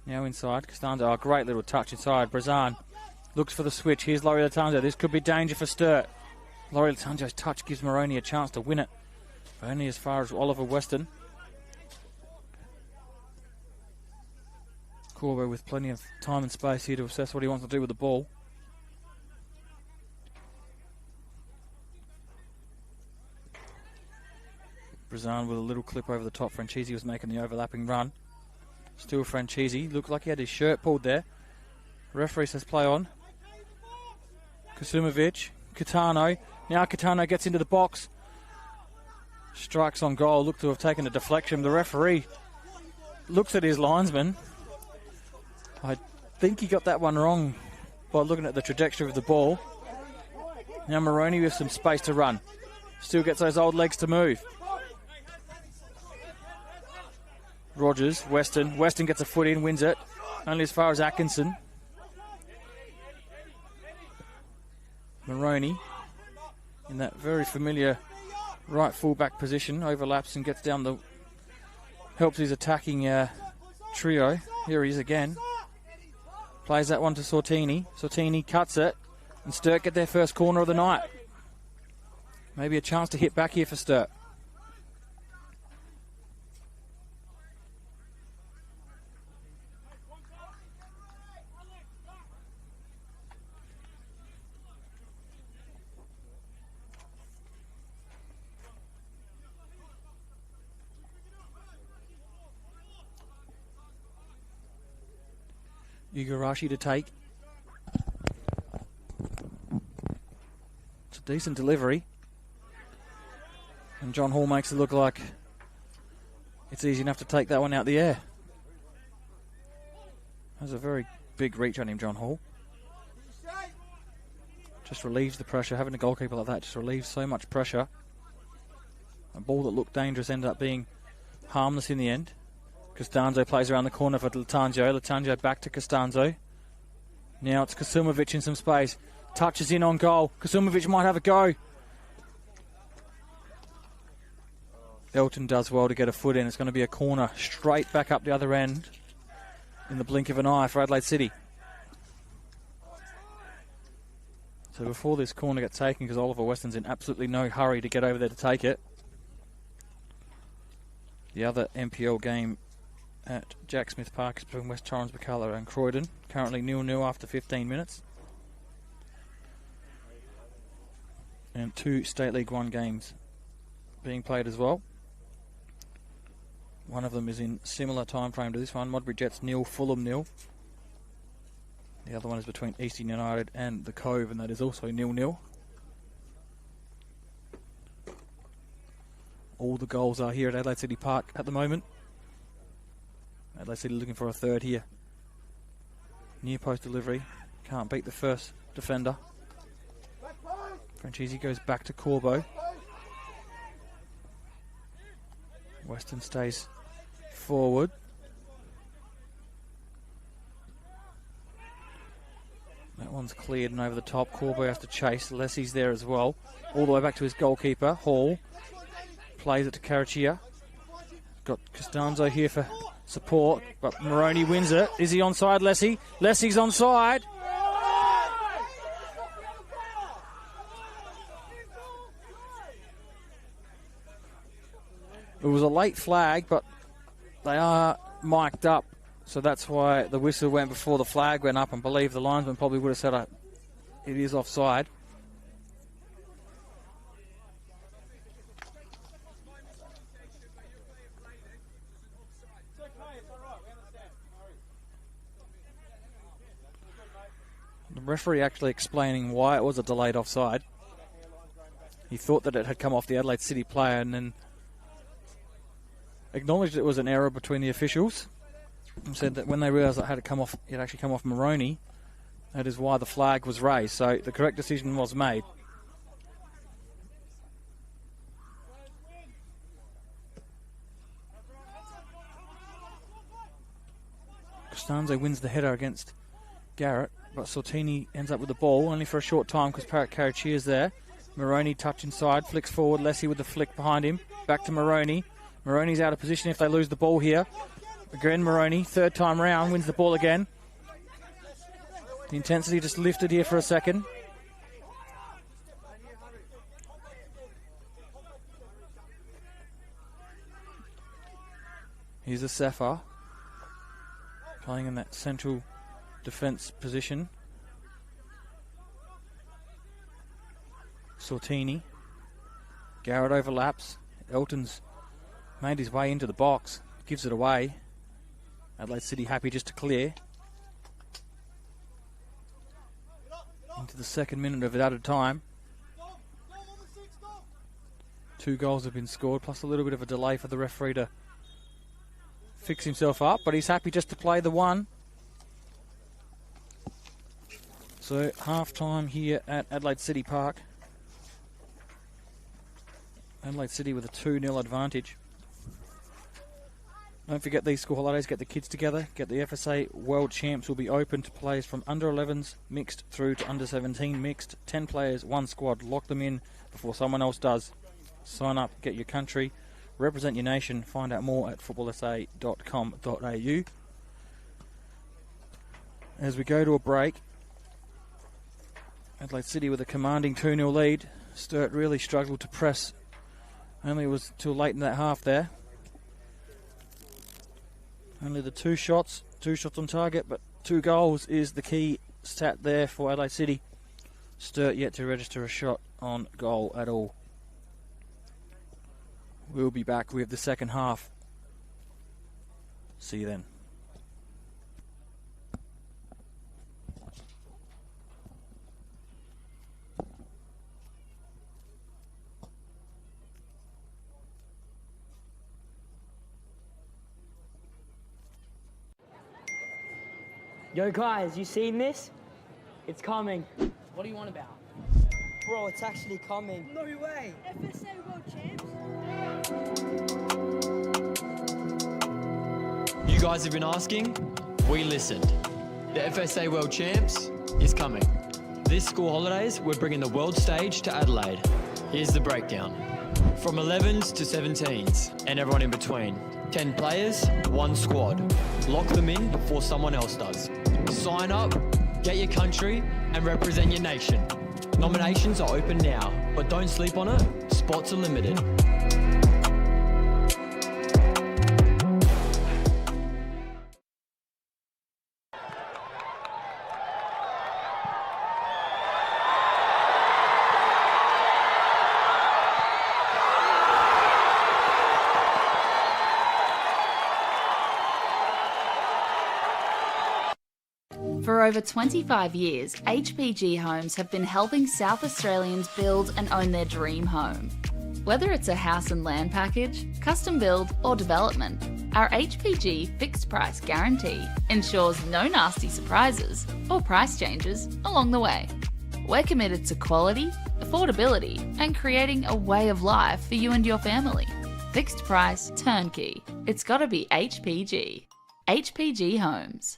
Now inside. Costanzo, great little touch inside. Brazan looks for the switch. Here's Laurie Latanzo. This could be danger for Sturt. Laurie Latanzo's touch gives Moroni a chance to win it. But only as far as Oliver Weston. Corbo with plenty of time and space here to assess what he wants to do with the ball. Brazan with a little clip over the top. Franchisi was making the overlapping run. Still Franchisi. Looked like he had his shirt pulled there. Referee says play on. Kasumovic. Catano. Now Catano gets into the box. Strikes on goal. Looked to have taken a deflection. The referee looks at his linesman. I think he got that one wrong by looking at the trajectory of the ball. Now Moroney with some space to run. Still gets those old legs to move. Rogers, Weston. Weston gets a foot in, wins it. Only as far as Atkinson. Moroney in that very familiar right full-back position. Overlaps and gets down the... helps his attacking trio. Here he is again. Plays that one to Sortini. Sortini cuts it. And Sturt get their first corner of the night. Maybe a chance to hit back here for Sturt. Igarashi to take. It's a decent delivery. And John Hall makes it look like it's easy enough to take that one out the air. Has a very big reach on him, John Hall. Just relieves the pressure. Having a goalkeeper like that just relieves so much pressure. A ball that looked dangerous ended up being harmless in the end. Costanzo plays around the corner for Lattanzio. Lattanzio back to Costanzo. Now it's Kasumovic in some space. Touches in on goal. Kasumovic might have a go. Elton does well to get a foot in. It's going to be a corner straight back up the other end in the blink of an eye for Adelaide City. So before this corner gets taken, because Oliver Weston's in absolutely no hurry to get over there to take it, the other NPL game at Jack Smith Park is between West Torrens, Bacala and Croydon. Currently 0-0 after 15 minutes. And 2 State League 1 games being played as well. One of them is in similar time frame to this one. Modbury Jets 0, Fulham 0. The other one is between Eastern United and the Cove, and that is also 0-0. All the goals are here at Adelaide City Park at the moment. Adelaide City looking for a third here. Near post delivery. Can't beat the first defender. Franchisi goes back to Corbo. Weston stays forward. That one's cleared and over the top. Corbo has to chase. Lessie's there as well. All the way back to his goalkeeper, Hall. Plays it to Carachia. Got Costanzo here for support, but Moroney wins it. Is he onside, Lessie? Lessie's onside. It was a late flag, but they are mic'd up, so that's why the whistle went before the flag went up, and believe the linesman probably would have said it is offside. The referee actually explaining why it was a delayed offside. He thought that it had come off the Adelaide City player and then acknowledged it was an error between the officials and said that when they realised it had actually come off Moroney, that is why the flag was raised. So the correct decision was made. Costanzo wins the header against Garrett, but Sortini ends up with the ball only for a short time because Carachia is there. Moroney touch inside, flicks forward. Lessie with the flick behind him. Back to Moroney. Moroney's out of position if they lose the ball here. Again, Moroney, third time round, wins the ball again. The intensity just lifted here for a second. Here's a Safa. playing in that central defence position. Sortini. Garrett overlaps. Elton's made his way into the box. Gives it away. Adelaide City happy just to clear. Into the second minute of added time. 2 goals have been scored, plus a little bit of a delay for the referee to fix himself up, but he's happy just to play the one. So half time here at Adelaide City Park. Adelaide City with a 2-0 advantage. Don't forget these school holidays, get the kids together, get the FSA World Champs will be open to players from under 11s mixed through to under 17 mixed. 10 players, 1 squad. Lock them in before someone else does. Sign up, get your country, represent your nation. Find out more at footballsa.com.au. As we go to a break, Adelaide City with a commanding 2-0 lead. Sturt really struggled to press. Only was too late in that half there. Only the 2 shots on target, but 2 goals is the key stat there for Adelaide City. Sturt yet to register a shot on goal at all. We'll be back with the second half. See you then. Yo guys, you seen this? It's coming. What do you want about? Bro, it's actually coming. No way! FSA World Champs. You guys have been asking, we listened. The FSA World Champs is coming. This school holidays, we're bringing the world stage to Adelaide. Here's the breakdown. From 11s to 17s, and everyone in between. 10 players, 1 squad. Lock them in before someone else does. Sign up, get your country, and represent your nation. Nominations are open now, but don't sleep on it. Spots are limited. For over 25 years, HPG Homes have been helping South Australians build and own their dream home. Whether it's a house and land package, custom build or development, our HPG fixed price guarantee ensures no nasty surprises or price changes along the way. We're committed to quality, affordability and creating a way of life for you and your family. Fixed price, turnkey. It's gotta be HPG. HPG Homes.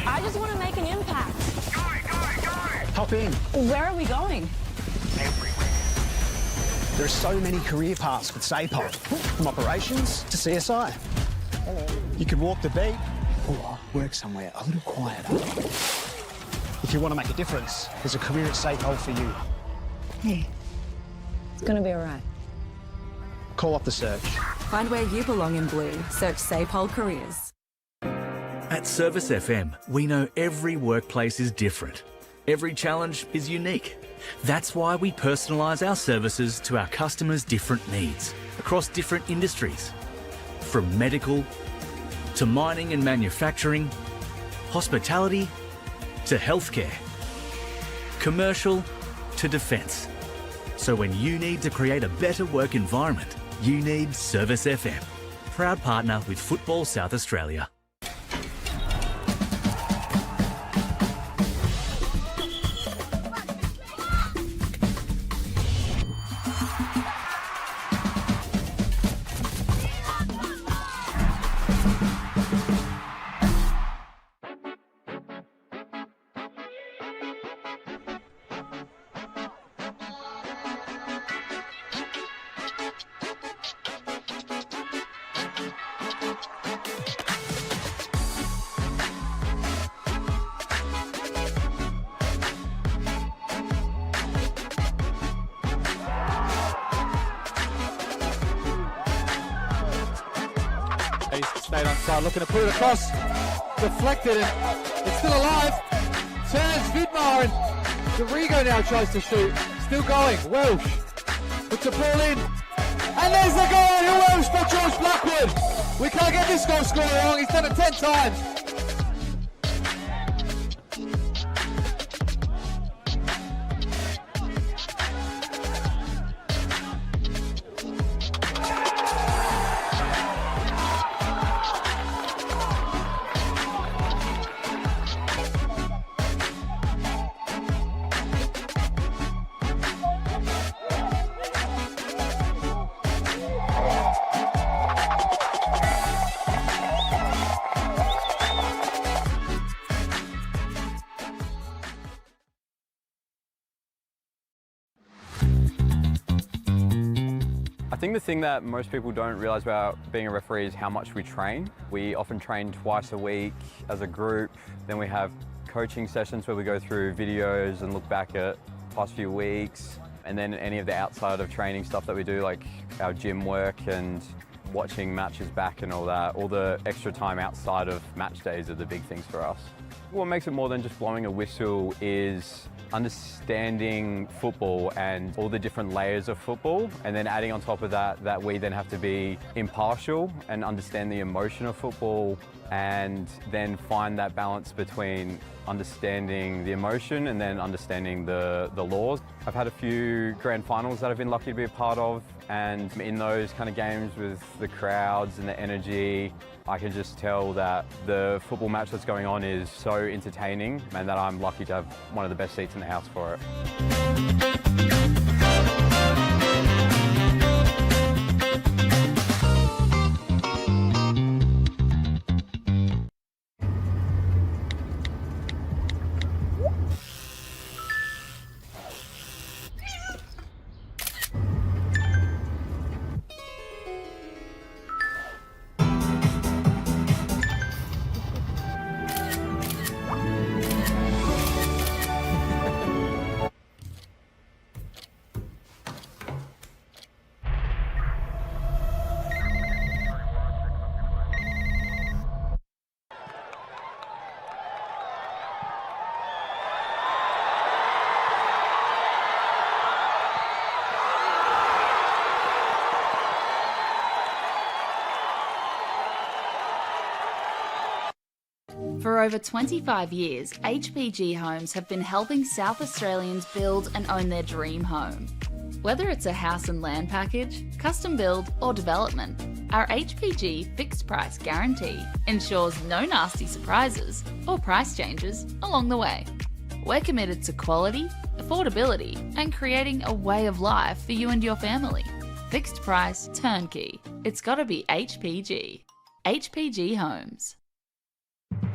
I just want to make an impact. Hop in. Where are we going? There are so many career paths with SAPOL, from operations to CSI. You could walk the beat or work somewhere a little quieter. If you want to make a difference, there's a career at SAPOL for you. Hey, it's going to be all right. Call up the search. Find where you belong in blue. Search SAPOL Careers. At Service FM, we know every workplace is different. Every challenge is unique. That's why we personalise our services to our customers' different needs across different industries. From medical to mining and manufacturing, hospitality to healthcare, commercial to defence. So when you need to create a better work environment, you need Service FM. Proud partner with Football South Australia. Stayed on side, looking to put it across, deflected, and it's still alive. Turns Vidmar, and Dorigo now tries to shoot. Still going. Welsh puts the ball in, and there's the goal. Who Welsh for George Blackwood? We can't get this goal scorer wrong. He's done it 10 times. I think the thing that most people don't realise about being a referee is how much we train. We often train twice a week as a group. Then we have coaching sessions where we go through videos and look back at past few weeks. And then any of the outside of training stuff that we do, like our gym work and watching matches back and all that. All the extra time outside of match days are the big things for us. What makes it more than just blowing a whistle is understanding football and all the different layers of football, and then adding on top of that we then have to be impartial and understand the emotion of football, and then find that balance between understanding the emotion and then understanding the laws. I've had a few grand finals that I've been lucky to be a part of, and in those kind of games with the crowds and the energy, I can just tell that the football match that's going on is so entertaining, and that I'm lucky to have one of the best seats in the house for it. For over 25 years, HPG Homes have been helping South Australians build and own their dream home. Whether it's a house and land package, custom build or development, our HPG fixed price guarantee ensures no nasty surprises or price changes along the way. We're committed to quality, affordability and creating a way of life for you and your family. Fixed price, turnkey. It's gotta be HPG. HPG Homes.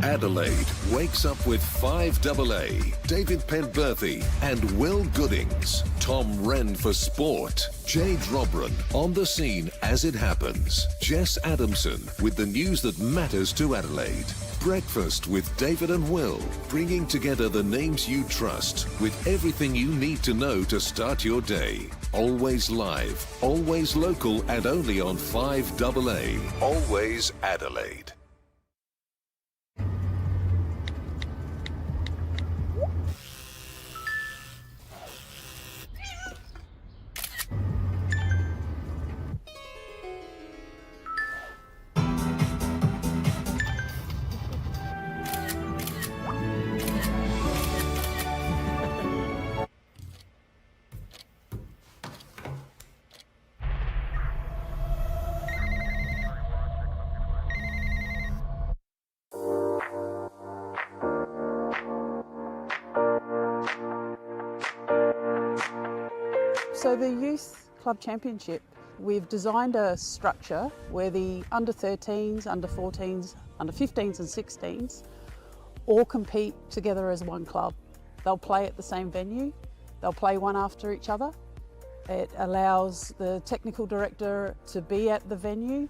Adelaide wakes up with 5AA, David Penberthy and Will Goodings. Tom Wren for sport. Jade Robran on the scene as it happens. Jess Adamson with the news that matters to Adelaide. Breakfast with David and Will, bringing together the names you trust with everything you need to know to start your day. Always live, always local and only on 5AA. Always Adelaide. So the Youth Club Championship, we've designed a structure where the under 13s, under 14s, under 15s and 16s all compete together as one club. They'll play at the same venue, they'll play one after each other. It allows the technical director to be at the venue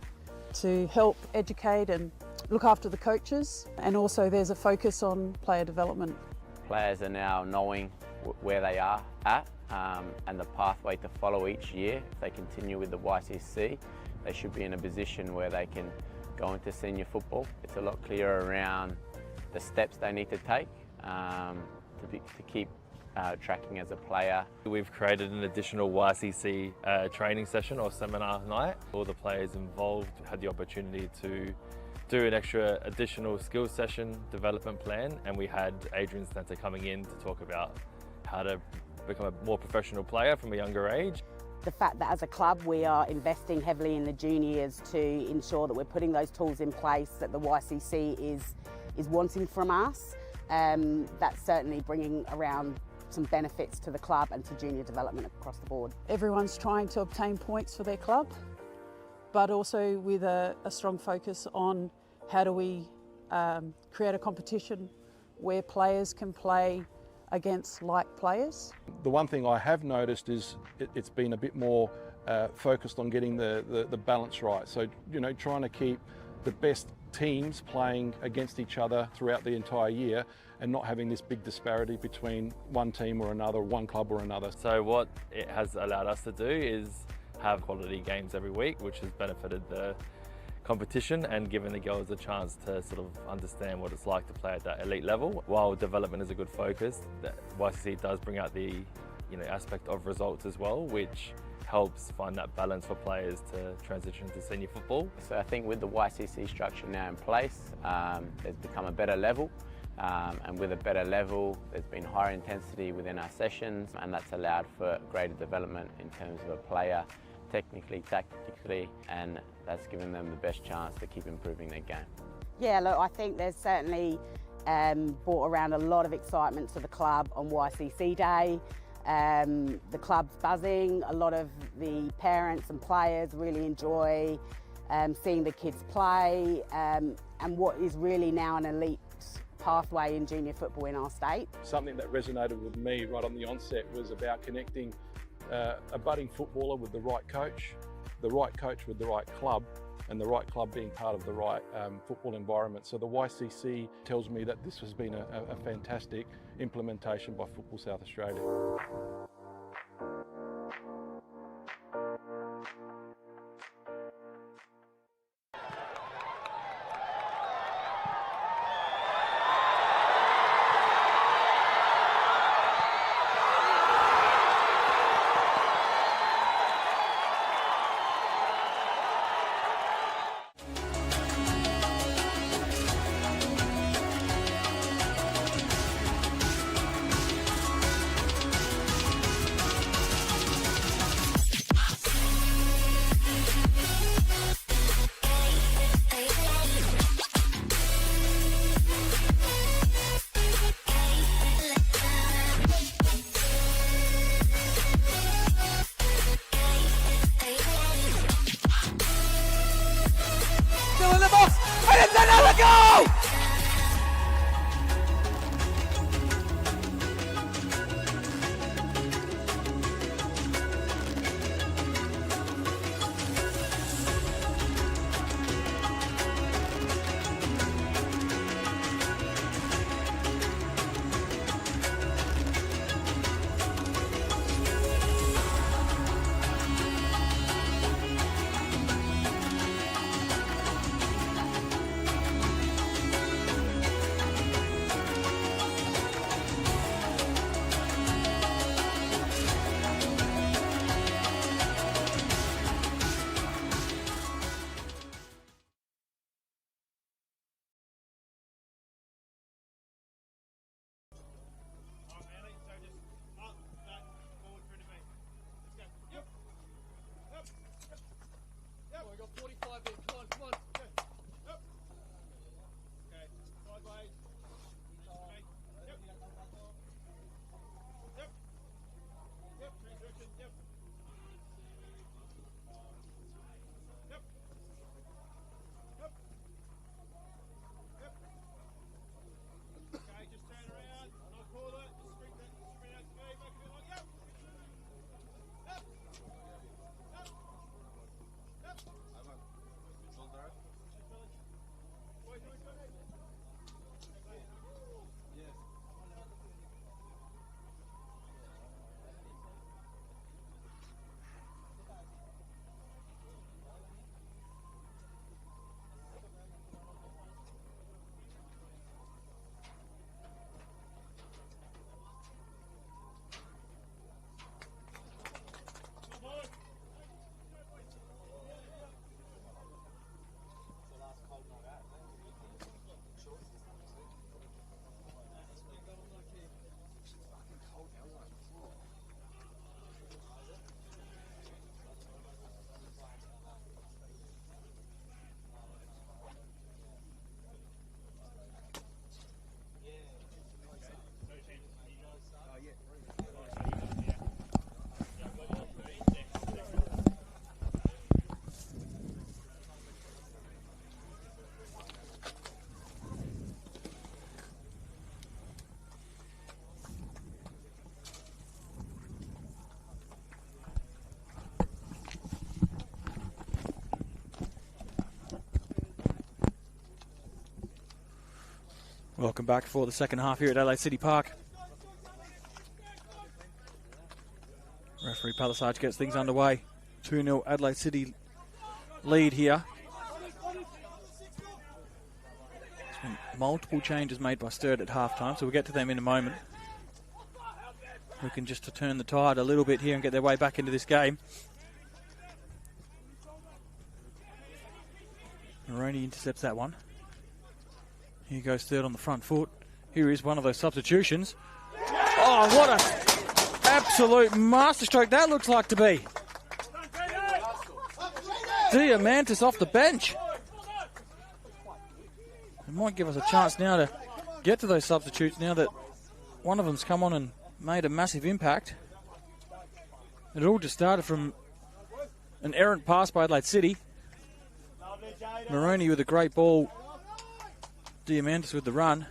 to help educate and look after the coaches, and also there's a focus on player development. Players are now knowing where they are at and the pathway to follow each year. If they continue with the YCC, they should be in a position where they can go into senior football. It's a lot clearer around the steps they need to take to keep tracking as a player. We've created an additional YCC training session or seminar night. All the players involved had the opportunity to do an extra additional skills session development plan, and we had Adrian Stanter coming in to talk about how to become a more professional player from a younger age. The fact that as a club we are investing heavily in the juniors to ensure that we're putting those tools in place that the YCC is wanting from us, that's certainly bringing around some benefits to the club and to junior development across the board. Everyone's trying to obtain points for their club, but also with a strong focus on how do we create a competition where players can play against like players. The one thing I have noticed is it's been a bit more focused on getting the balance right. So, you know, trying to keep the best teams playing against each other throughout the entire year and not having this big disparity between one team or another, one club or another. So what it has allowed us to do is have quality games every week, which has benefited the competition and given the girls a chance to sort of understand what it's like to play at that elite level. While development is a good focus, the YCC does bring out the aspect of results as well, which helps find that balance for players to transition to senior football. So I think with the YCC structure now in place, there's become a better level. And with a better level, there's been higher intensity within our sessions, and that's allowed for greater development in terms of a player, technically, tactically, and that's given them the best chance to keep improving their game. Yeah, look, I think there's certainly brought around a lot of excitement to the club on YCC Day. The club's buzzing, a lot of the parents and players really enjoy seeing the kids play, and what is really now an elite pathway in junior football in our state. Something that resonated with me right on the onset was about connecting a budding footballer with the right coach with the right club, and the right club being part of the right football environment. So the YCC tells me that this has been a fantastic implementation by Football South Australia. Welcome back for the second half here at Adelaide City Park. Referee Palisage gets things underway. 2-0 Adelaide City lead here. There's been multiple changes made by Sturt at half-time, so we'll get to them in a moment. Looking just to turn the tide a little bit here and get their way back into this game. Maroney intercepts that one. Here goes Sturt on the front foot. Here is one of those substitutions. Oh, what a absolute masterstroke that looks like to be. Diamantis off the bench. It might give us a chance now to get to those substitutes now that one of them's come on and made a massive impact. It all just started from an errant pass by Adelaide City. Maroney with a great ball. Diamantis with the run.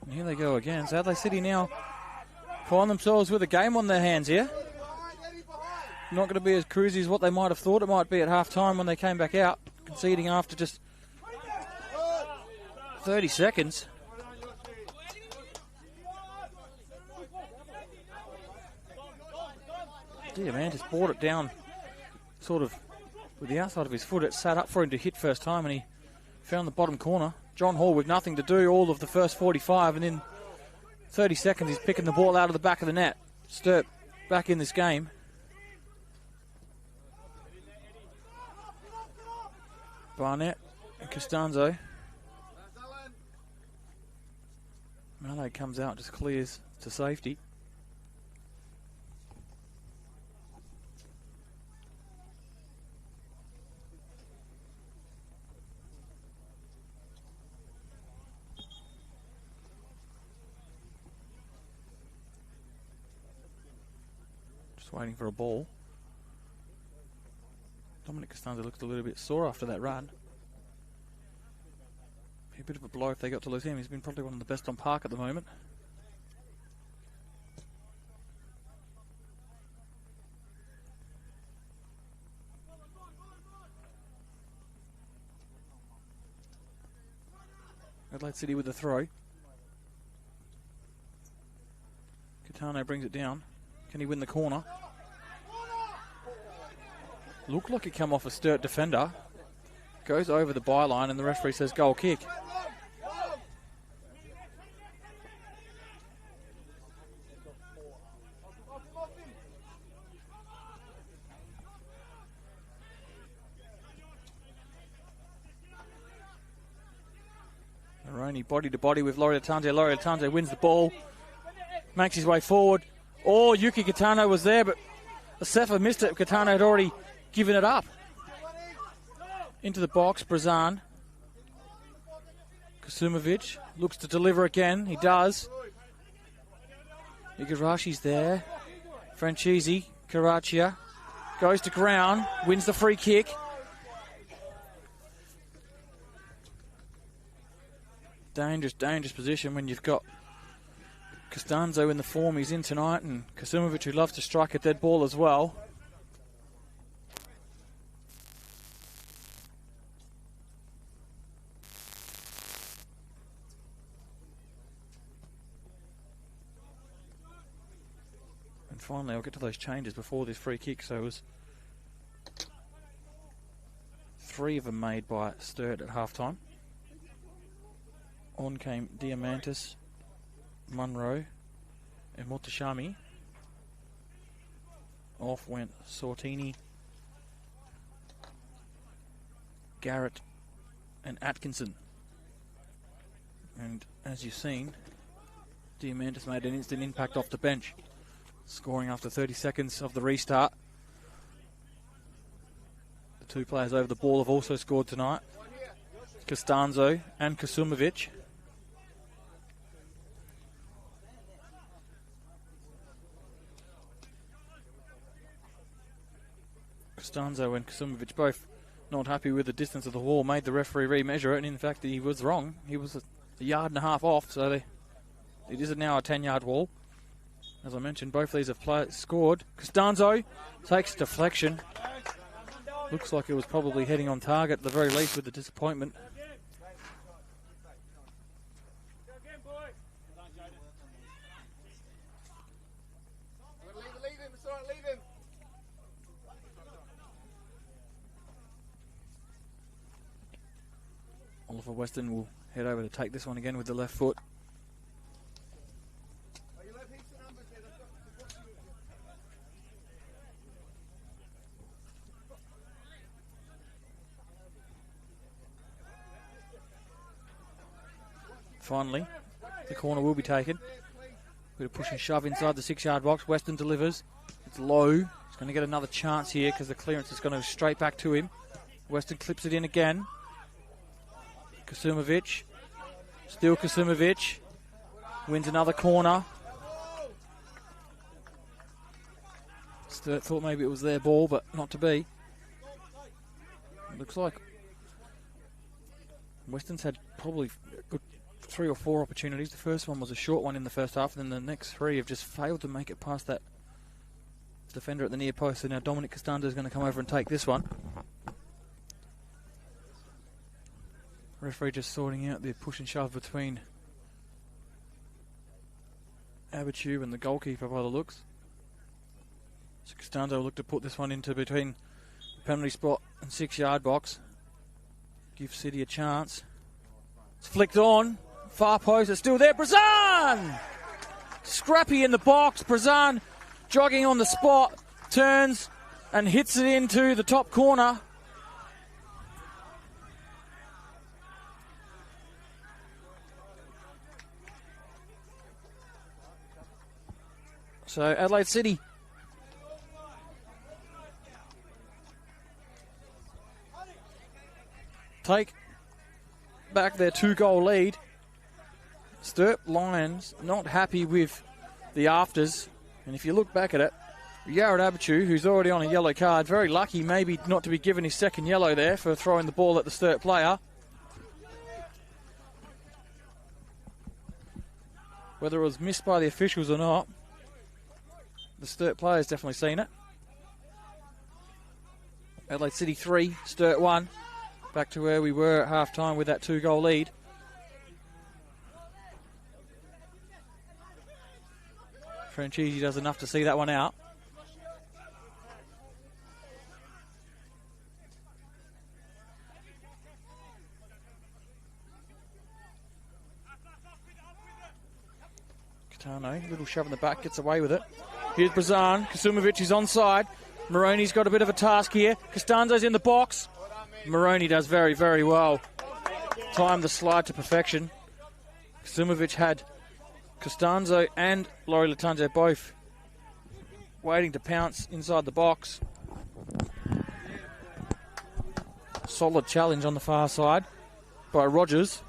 And here they go again. So Adelaide City now find themselves with a game on their hands here. Not going to be as cruisy as what they might have thought it might be at half-time when they came back out, conceding after just 30 seconds. Diamantis brought it down sort of with the outside of his foot. It sat up for him to hit first time and he found the bottom corner. John Hall with nothing to do all of the first 45, and in 30 seconds he's picking the ball out of the back of the net. Sturt back in this game. Barnett and Costanzo. Mallow comes out, just clears to safety. Waiting for a ball. Dominic Costanzo looked a little bit sore after that run. Be a bit of a blow if they got to lose him. He's been probably one of the best on park at the moment. Adelaide City with the throw. Catano brings it down. Can he win the corner? Looked like it come off a Sturt defender. Goes over the byline and the referee says goal kick. Maroney body to body with Laurie Latanze. Laurie Latanze wins the ball. Makes his way forward. Oh, Yuki Catano was there, but Asefa missed it. Catano had already given it up. Into the box, Brazan. Kasumovic looks to deliver again. He does. Igarashi's there. Franchisi, Caraccia. Goes to ground, wins the free kick. Dangerous, dangerous position when you've got Costanzo in the form he's in tonight, and Kasumovic, who loves to strike a dead ball as well. And finally, I'll get to those changes before this free kick. So it was 3 of them made by Sturt at halftime. On came Diamantis, Munro and Motashami. Off went Sortini, Garrett and Atkinson. And as you've seen, Diamantis made an instant impact off the bench, scoring after 30 seconds of the restart. The 2 players over the ball have also scored tonight, Costanzo and Kasumovic. Costanzo and Kasumovic both not happy with the distance of the wall, made the referee remeasure it, and in fact he was wrong. He was a yard and a half off, so it is now a 10-yard wall. As I mentioned, both of these have scored. Costanzo takes deflection. Looks like it was probably heading on target at the very least with the disappointment. Oliver Weston will head over to take this one again with the left foot. Finally, the corner will be taken. Bit of push and shove inside the 6-yard box. Weston delivers. It's low. He's going to get another chance here because the clearance is going to go straight back to him. Weston clips it in again. Kasumovic. Still Kasumovic. Wins another corner. Sturt thought maybe it was their ball, but not to be. Looks like Weston's had probably a good 3 or 4 opportunities. The first one was a short one in the first half, and then the next 3 have just failed to make it past that defender at the near post. So now Dominic Costanzo is going to come over and take this one. Referee just sorting out the push and shove between Abitu and the goalkeeper by the looks. So Costanzo will look to put this one into between the penalty spot and 6-yard box. Give City a chance. It's flicked on. Far post, it's still there. Brazan! Scrappy in the box. Brazan jogging on the spot. Turns and hits it into the top corner. So Adelaide City take back their 2-goal lead. Sturt Lions not happy with the afters. And if you look back at it, Yared Abitu, who's already on a yellow card, very lucky maybe not to be given his second yellow there for throwing the ball at the Sturt player. Whether it was missed by the officials or not, the Sturt player's definitely seen it. Adelaide City 3, Sturt 1. Back to where we were at half-time with that 2-goal lead. Franchisi does enough to see that one out. Catano, little shove in the back, gets away with it. Here's Brazan. Kasumovic is onside. Moroni's got a bit of a task here. Costanzo's in the box. Moroni does very, very well. Timed the slide to perfection. Kasumovic had Costanzo and Laurie Latanze both waiting to pounce inside the box. Solid challenge on the far side by Rogers.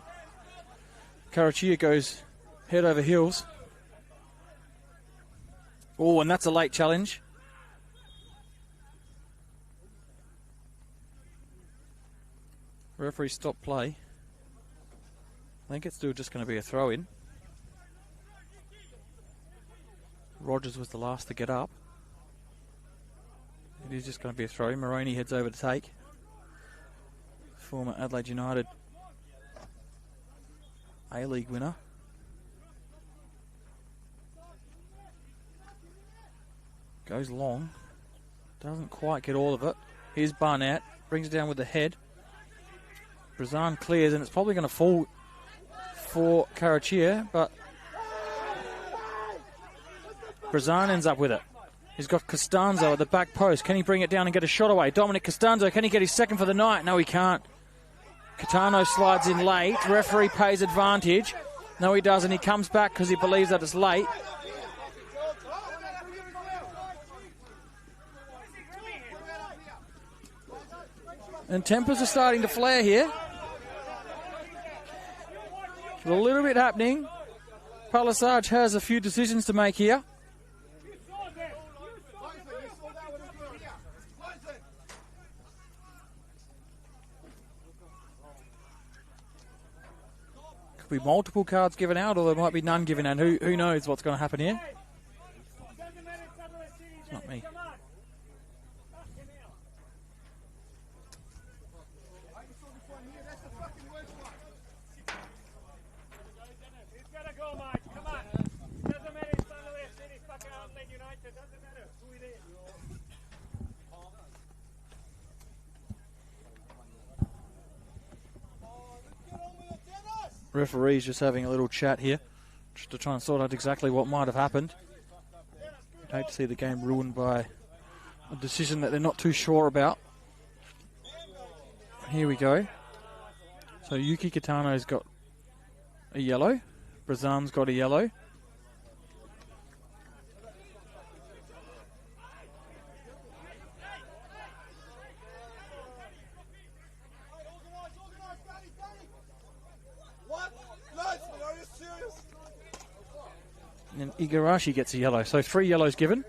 Karachia goes head over heels. Oh, and that's a late challenge. Referee stopped play. I think it's still just going to be a throw-in. Rogers was the last to get up. It is just going to be a throw-in. Moroni heads over to take. Former Adelaide United A-League winner. Goes long. Doesn't quite get all of it. Here's Barnett. Brings it down with the head. Brazan clears, and it's probably going to fall for Karachia, but Brazan ends up with it. He's got Costanzo at the back post. Can he bring it down and get a shot away? Dominic Costanzo, can he get his second for the night? No, he can't. Catano slides in late. Referee pays advantage. No, he doesn't. He comes back because he believes that it's late. And tempers are starting to flare here. There's a little bit happening. Palisage has a few decisions to make here. Could be multiple cards given out, or there might be none given out. Who knows what's going to happen here? me. He's gotta go, Mike. Come on. Doesn't matter if Adelaide City fucking Adelaide United. Doesn't matter who it is. Referees just having a little chat here, just to try and sort out exactly what might have happened. I'd hate to see the game ruined by a decision that they're not too sure about. Here we go. So Yuki Kitano's got a yellow. Brazan's got a yellow. And Igarashi gets a yellow. So 3 yellows given.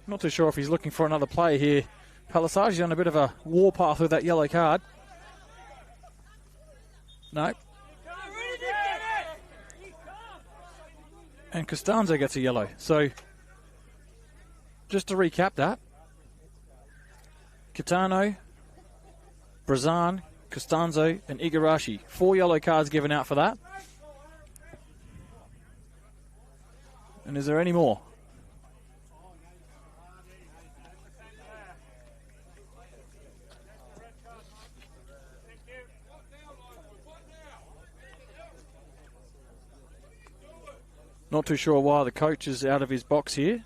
Not too sure if he's looking for another player here. Palisage is on a bit of a warpath with that yellow card. No. And Costanzo gets a yellow. So, just to recap that. Kitano, Brazan, Costanzo and Igarashi. 4 yellow cards given out for that. And is there any more? Not too sure why the coach is out of his box here.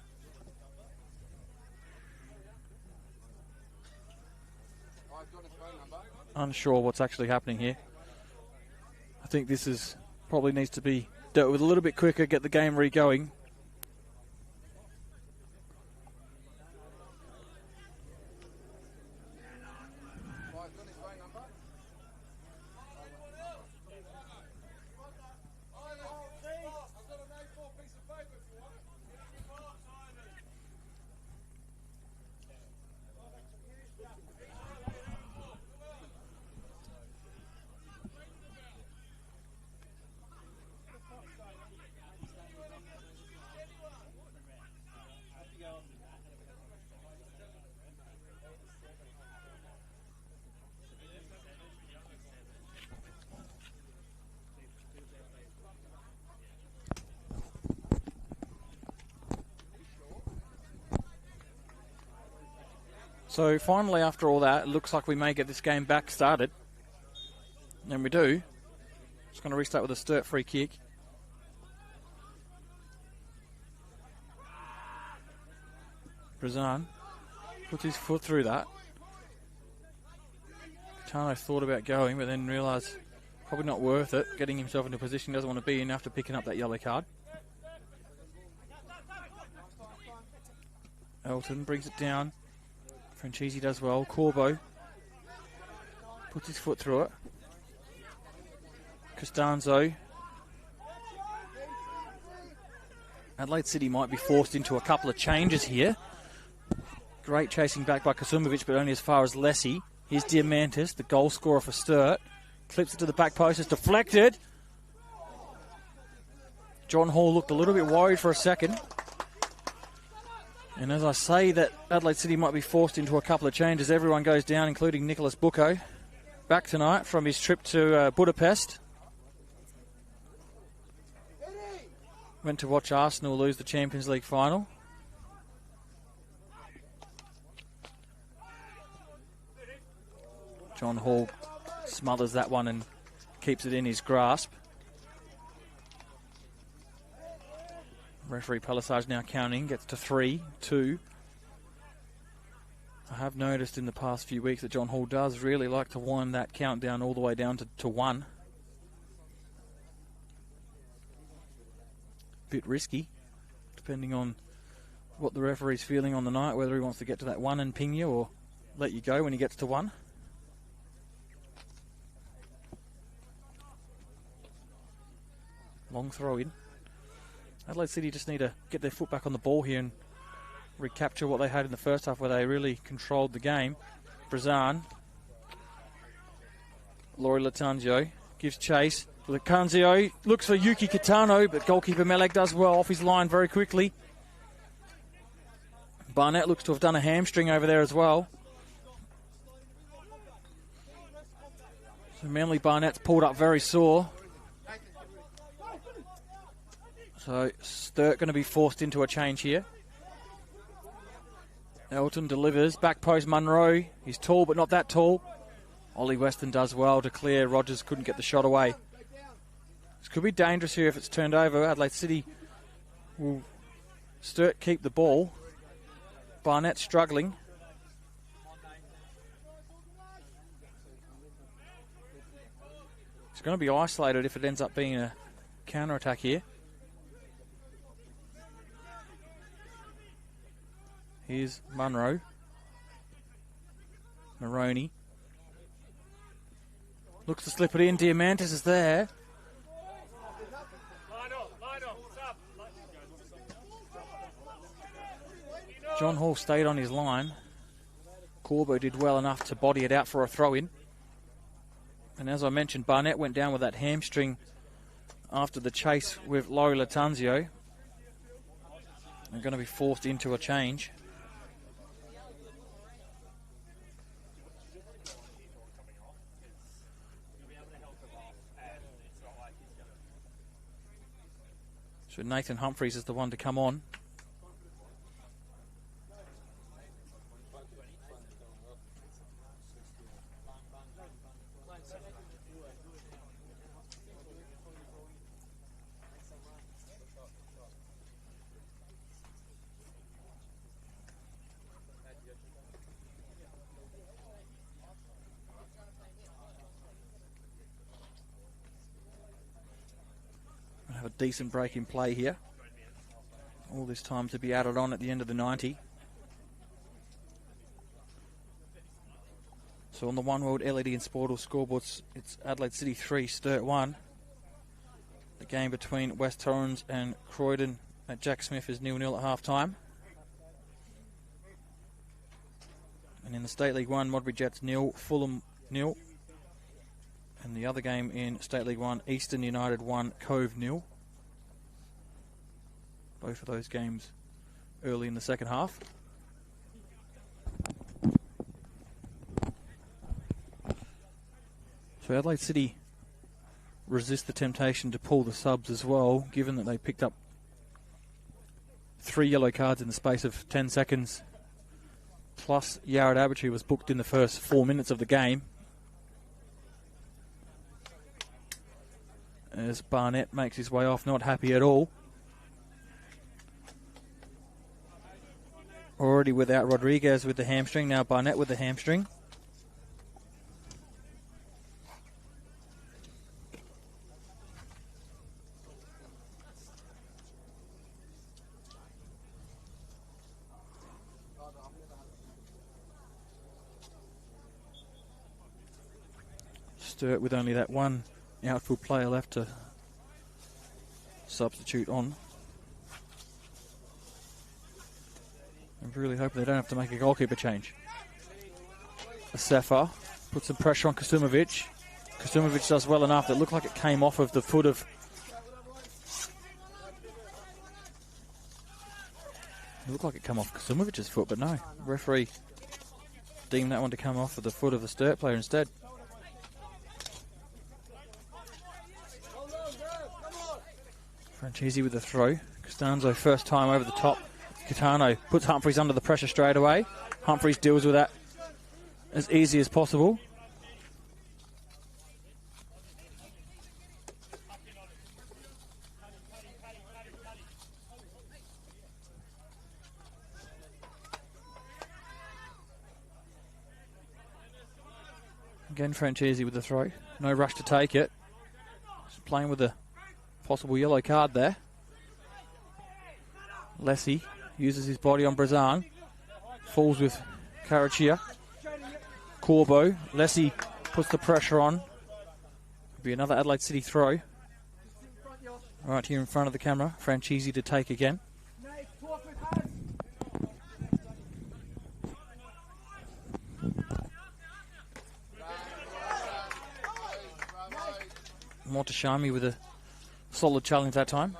Unsure what's actually happening here. I think this is probably needs to be dealt with a little bit quicker, get the game re-going. So finally, after all that, it looks like we may get this game back started. And we do. Just going to restart with a Sturt free kick. Brazan puts his foot through that. Tano thought about going, but then realised probably not worth it, getting himself into a position he doesn't want to be in after picking up that yellow card. Elton brings it down. Franchisi does well. Corbo puts his foot through it. Costanzo. Adelaide City might be forced into a couple of changes here. Great chasing back by Kasumovic, but only as far as Lessie. Here's Diamantis, the goal scorer for Sturt. Clips it to the back post. It's deflected. John Hall looked a little bit worried for a second. And as I say that Adelaide City might be forced into a couple of changes, everyone goes down, including Nicholas Bucco. Back tonight from his trip to Budapest. Went to watch Arsenal lose the Champions League final. John Hall smothers that one and keeps it in his grasp. Referee Palisage now counting, gets to 3-2. I have noticed in the past few weeks that John Hall does really like to wind that countdown all the way down to 1. Bit risky, depending on what the referee's feeling on the night, whether he wants to get to that 1 and ping you or let you go when he gets to 1. Long throw in. Adelaide City just need to get their foot back on the ball here and recapture what they had in the first half, where they really controlled the game. Brazan. Laurie Latangio gives chase. Lacanzio looks for Yuki Kitano, but goalkeeper Meleg does well off his line very quickly. Barnett looks to have done a hamstring over there as well. So Manly Barnett's pulled up very sore. So Sturt going to be forced into a change here. Elton delivers, back post Munro. He's tall but not that tall. Ollie Weston does well to clear. Rogers couldn't get the shot away. This could be dangerous here if it's turned over. Adelaide City will Sturt keep the ball. Barnett struggling. It's going to be isolated if it ends up being a counter-attack here. Here's Munro. Maroney. Looks to slip it in. Diamantis is there. John Hall stayed on his line. Corbo did well enough to body it out for a throw-in. And as I mentioned, Barnett went down with that hamstring after the chase with Laurie Latanzio. They're going to be forced into a change. So Nathan Humphreys is the one to come on. Have a decent break in play here. All this time to be added on at the end of the 90. So on the One World LED and Sportal scoreboards, it's Adelaide City 3, Sturt 1. The game between West Torrens and Croydon at Jack Smith is 0-0 at half-time. And in the State League 1, Modbury Jets 0, Fulham 0. And the other game in State League 1, Eastern United 1, Cove 0. Both of those games early in the second half. So Adelaide City resist the temptation to pull the subs as well, given that they picked up 3 yellow cards in the space of 10 seconds. Plus, Yared Abattoir was booked in the first 4 minutes of the game. As Barnett makes his way off, not happy at all. Already without Rodriguez with the hamstring, now Barnett with the hamstring. Sturt with only that one outfield player left to substitute on. I'm really hoping they don't have to make a goalkeeper change. Asefa puts some pressure on Kasumovic. Kasumovic does well enough. It looked like it came off of the foot of... It looked like it came off Kasumovic's foot, but no. The referee deemed that one to come off of the foot of the Sturt player instead. Franchisi with the throw. Costanzo first time over the top. Kitano puts Humphreys under the pressure straight away. Humphreys deals with that as easy as possible. Again, Franchisi with the throw. No rush to take it. Just playing with a possible yellow card there. Lessie uses his body on Brazan. Falls with Karachia. Corbo. Lessie puts the pressure on. Could be another Adelaide City throw. Right here in front of the camera. Franchisi to take again. Montashami with a solid challenge that time.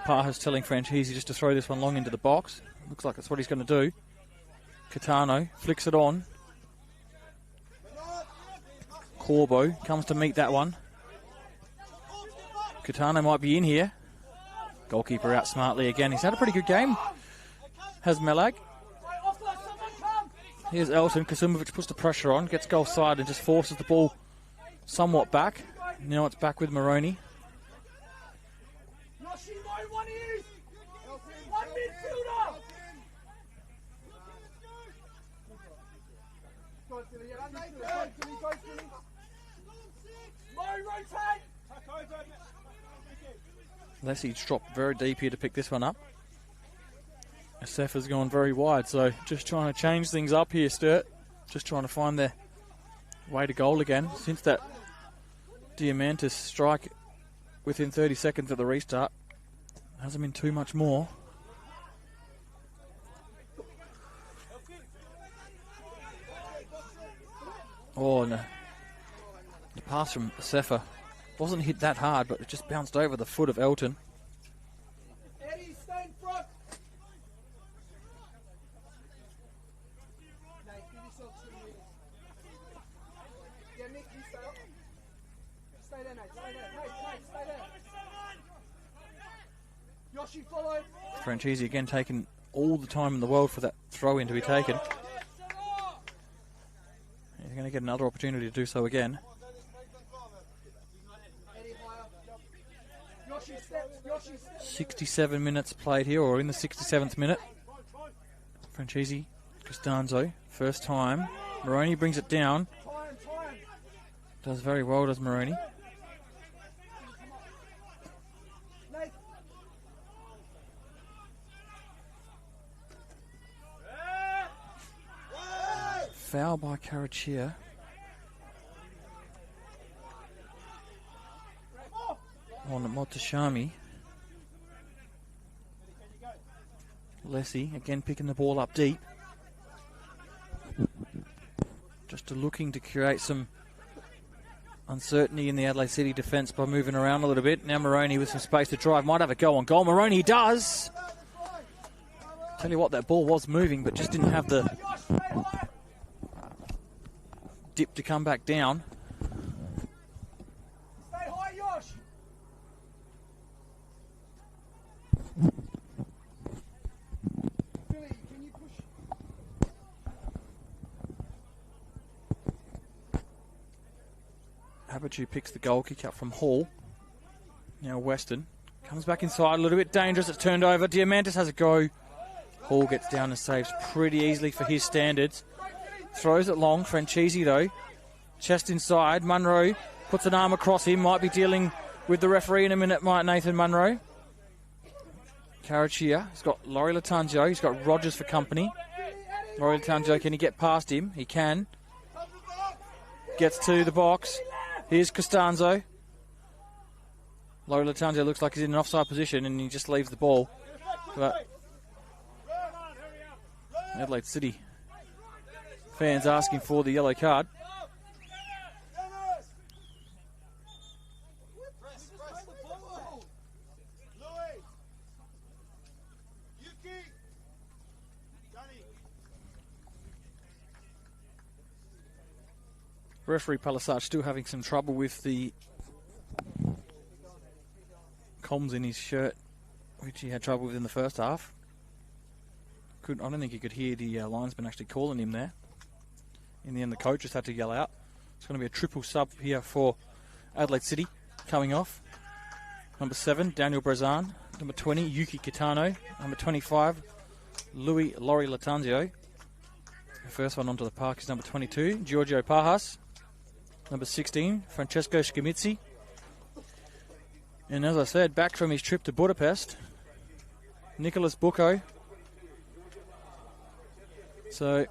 Paha's telling Franchese just to throw this one long into the box. Looks like that's what he's going to do. Catano flicks it on. Corbo comes to meet that one. Catano might be in here. Goalkeeper out smartly again. He's had a pretty good game. Has Melag. Here's Elton. Kasumovic puts the pressure on, gets goal side and just forces the ball somewhat back. Now it's back with Moroney. Leslie's dropped very deep here to pick this one up. Asefa's gone very wide, so just trying to change things up here, Sturt. Just trying to find their way to goal again. Since that Diamantis strike within 30 seconds of the restart, hasn't been too much more. Oh, no. The pass from Asefa wasn't hit that hard, but it just bounced over the foot of Elton. Eddie, stay in front. Yeah, Nick, you stay up. Stay there, Nate. Stay there. Nate, stay there. Yoshi, follow. Franchese again taking all the time in the world for that throw in to be taken. He's going to get another opportunity to do so again. 67 minutes played here, or in the 67th minute. Franchese, Costanzo, first time. Moroney brings it down. Does very well, does Moroney. Foul by Karachia. On Montashami. Lessie again picking the ball up deep. Just looking to create some uncertainty in the Adelaide City defence by moving around a little bit. Now Moroney with some space to drive. Might have a go on goal. Moroney does! Tell you what, that ball was moving but just didn't have the dip to come back down. Stay high, Yosh. Billy, can you push? Abachu picks the goal kick up from Hall. Now Weston comes back inside, a little bit dangerous. It's turned over. Diamantis has a go. Hall gets down and saves pretty easily for his standards. Throws it long. Franchese though. Chest inside. Munro puts an arm across him. Might be dealing with the referee in a minute, might Nathan Munro. Karachia. He's got Laurie Latangio. He's got Rogers for company. Laurie Latangio, can he get past him? He can. Gets to the box. Here's Costanzo. Laurie Latangio looks like he's in an offside position and he just leaves the ball. But Adelaide City fans asking for the yellow card. Referee Palisage still having some trouble with the comms in his shirt, which he had trouble with in the first half. I don't think you could hear the linesman actually calling him there. In the end, the coach just had to yell out. It's going to be a triple sub here for Adelaide City coming off. Number 7, Daniel Brazan. Number 20, Yuki Kitano. Number 25, Laurie Latangio. The first one onto the park is number 22, Giorgio Pajas. Number 16, Francesco Schimitzi. And as I said, back from his trip to Budapest, Nicholas Bucco. So,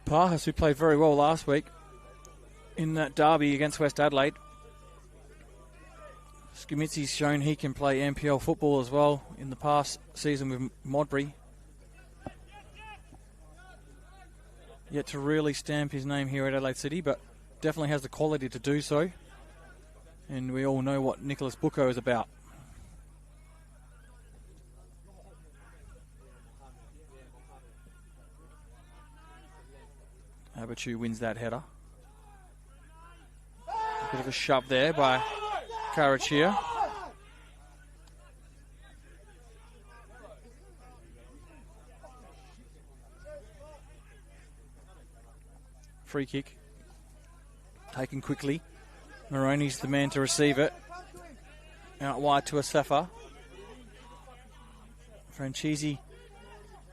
Pajas, who played very well last week in that derby against West Adelaide, Skimitzi's shown he can play NPL football as well in the past season with Modbury. Yet to really stamp his name here at Adelaide City, but definitely has the quality to do so. And we all know what Nicholas Bucco is about. Abachu wins that header. A bit of a shove there by Karachia. Free kick. Taken quickly. Moroney's the man to receive it. Out wide to Asafa. Franchisi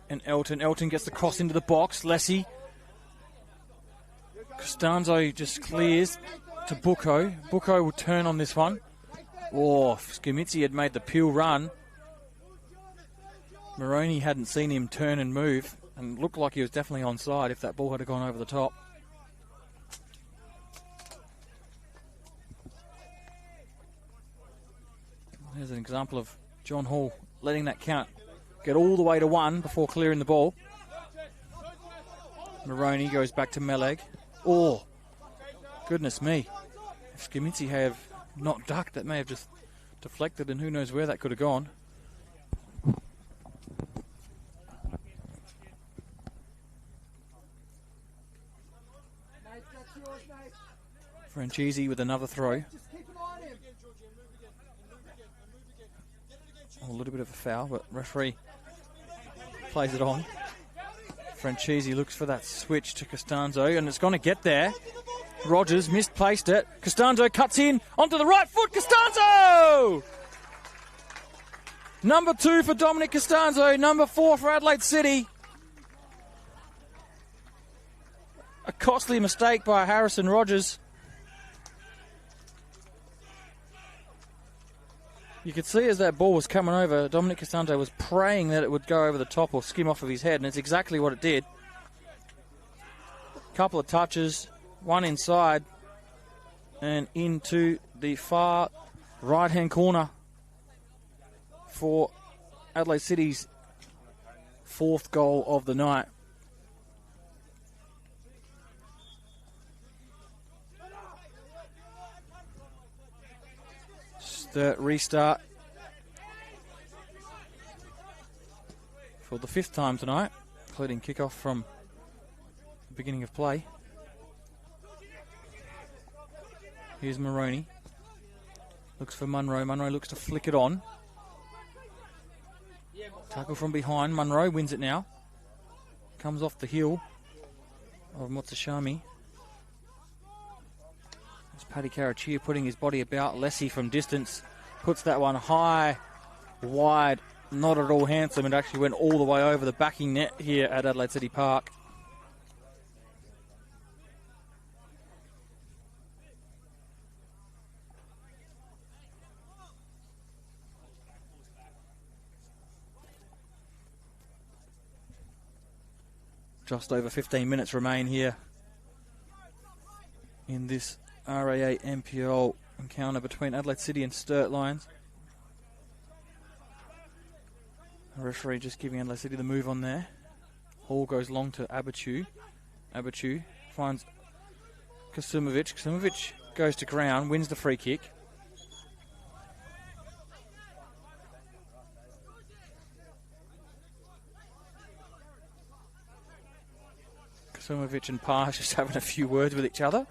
and Elton. Elton gets the cross into the box. Lessie. Costanzo just clears to Bucco. Bucco will turn on this one. Oh, Skimitzi had made the peel run. Moroney hadn't seen him turn and move and looked like he was definitely onside if that ball had gone over the top. There's an example of John Hall letting that count get all the way to 1 before clearing the ball. Moroney goes back to Meleg. Oh, goodness me. If Skimitzi have not ducked, that may have just deflected, and who knows where that could have gone. Franchisi with another throw. A little bit of a foul, but referee plays it on. Franchisi looks for that switch to Costanzo, and it's going to get there. Rogers misplaced it. Costanzo cuts in onto the right foot. Costanzo! Number 2 for Dominic Costanzo. Number 4 for Adelaide City. A costly mistake by Harrison Rogers. You could see as that ball was coming over, Dominic Costanzo was praying that it would go over the top or skim off of his head, and it's exactly what it did. Couple of touches, one inside, and into the far right-hand corner for Adelaide City's 4th goal of the night. The restart for the 5th time tonight, including kickoff from the beginning of play. Here's Moroney. Looks for Munro. Munro looks to flick it on. Tackle from behind. Munro wins it now. Comes off the heel of Motsashami. Paddy Karachia putting his body about. Lessie from distance puts that one high, wide, not at all handsome. It actually went all the way over the backing net here at Adelaide City Park. Just over 15 minutes remain here in this RAA NPL encounter between Adelaide City and Sturt Lions. The referee just giving Adelaide City the move on there. Hall goes long to Abachu. Abachu finds Kasumovic. Kasumovic goes to ground, wins the free kick. Kasumovic and Parr just having a few words with each other.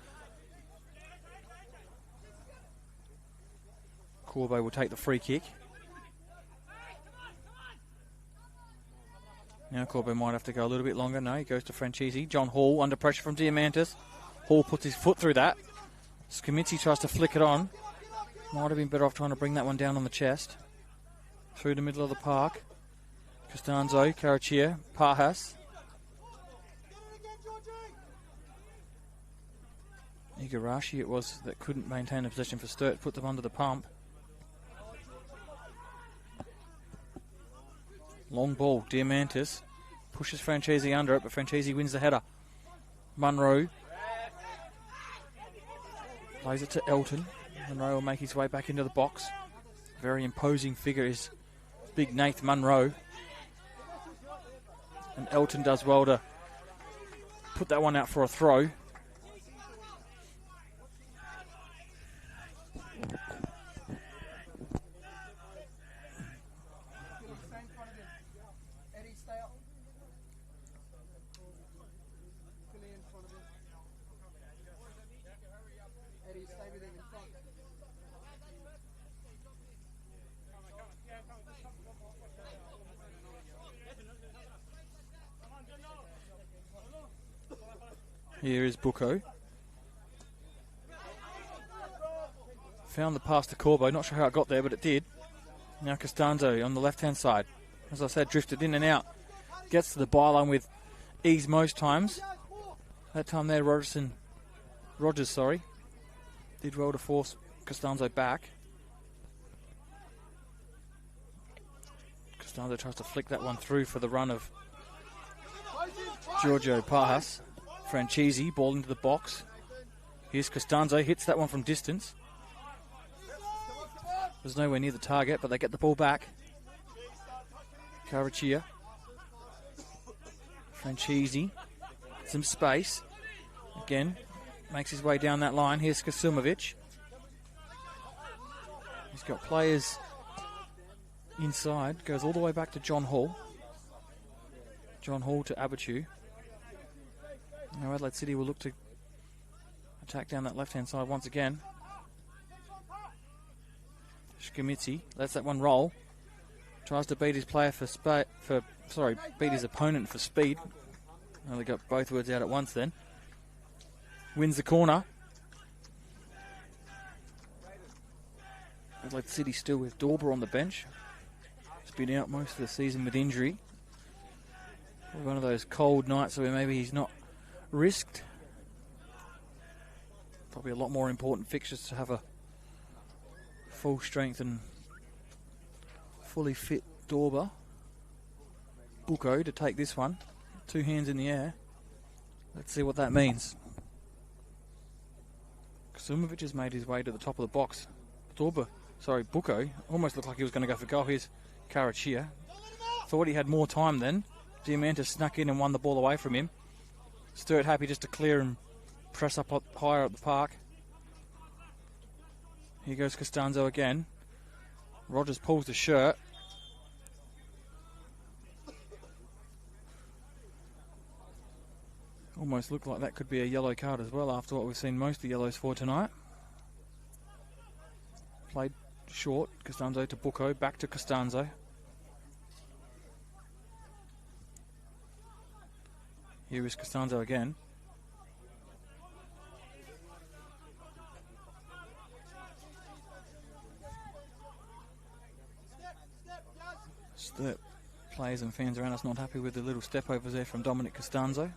Corbo will take the free kick. Now Corbo might have to go a little bit longer. No, he goes to Franchisi. John Hall under pressure from Diamantis. Hall puts his foot through that. Skimitzi tries to flick it on. Might have been better off trying to bring that one down on the chest. Through the middle of the park. Costanzo, Karachia, Parhas. Igarashi it was that couldn't maintain a possession for Sturt. Put them under the pump. Long ball, Diamantis pushes Franchisi under it, but Franchisi wins the header. Munro plays it to Elton. Munro will make his way back into the box. Very imposing figure is big Nath Munro. And Elton does well to put that one out for a throw. Here is Bucco. Found the pass to Corbo. Not sure how it got there, but it did. Now Costanzo on the left-hand side. As I said, drifted in and out. Gets to the byline with ease most times. That time there, Rogers, did well to force Costanzo back. Costanzo tries to flick that one through for the run of Giorgio Pajas. Franchisi, ball into the box. Here's Costanzo, hits that one from distance. Was nowhere near the target, but they get the ball back. Carachia. Franchisi, some space. Again, makes his way down that line. Here's Kasumovic. He's got players inside. Goes all the way back to John Hall. John Hall to Abitu. Now Adelaide City will look to attack down that left-hand side once again. Shkamitsi lets that one roll. Tries to beat his player beat his opponent for speed. Only got both words out at once then. Wins the corner. Adelaide City still with Dorber on the bench. He's been out most of the season with injury. One of those cold nights where maybe he's not risked. Probably a lot more important fixtures to have a full strength and fully fit Dorber. Bucco to take this one. 2 hands in the air. Let's see what that means. Kasumovic has made his way to the top of the box. Bucco almost looked like he was going to go for goal. Here's Carachia. Thought he had more time then. Diamantis snuck in and won the ball away from him. Sturt happy just to clear and press up higher at the park. Here goes Costanzo again. Rogers pulls the shirt. Almost looked like that could be a yellow card as well after what we've seen most of the yellows for tonight. Played short. Costanzo to Bucco. Back to Costanzo. Here is Costanzo again. Sturt players and fans around us not happy with the little step overs there from Dominic Costanzo.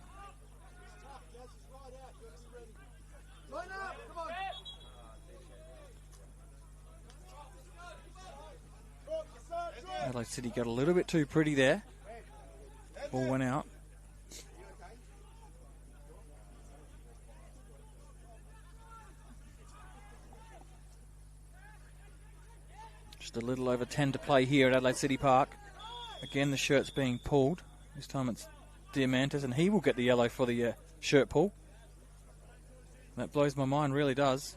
Adelaide City got a little bit too pretty there. Ball went out. Just a little over 10 to play here at Adelaide City Park. Again, the shirt's being pulled. This time it's Diamantis, and he will get the yellow for the shirt pull. That blows my mind, really does.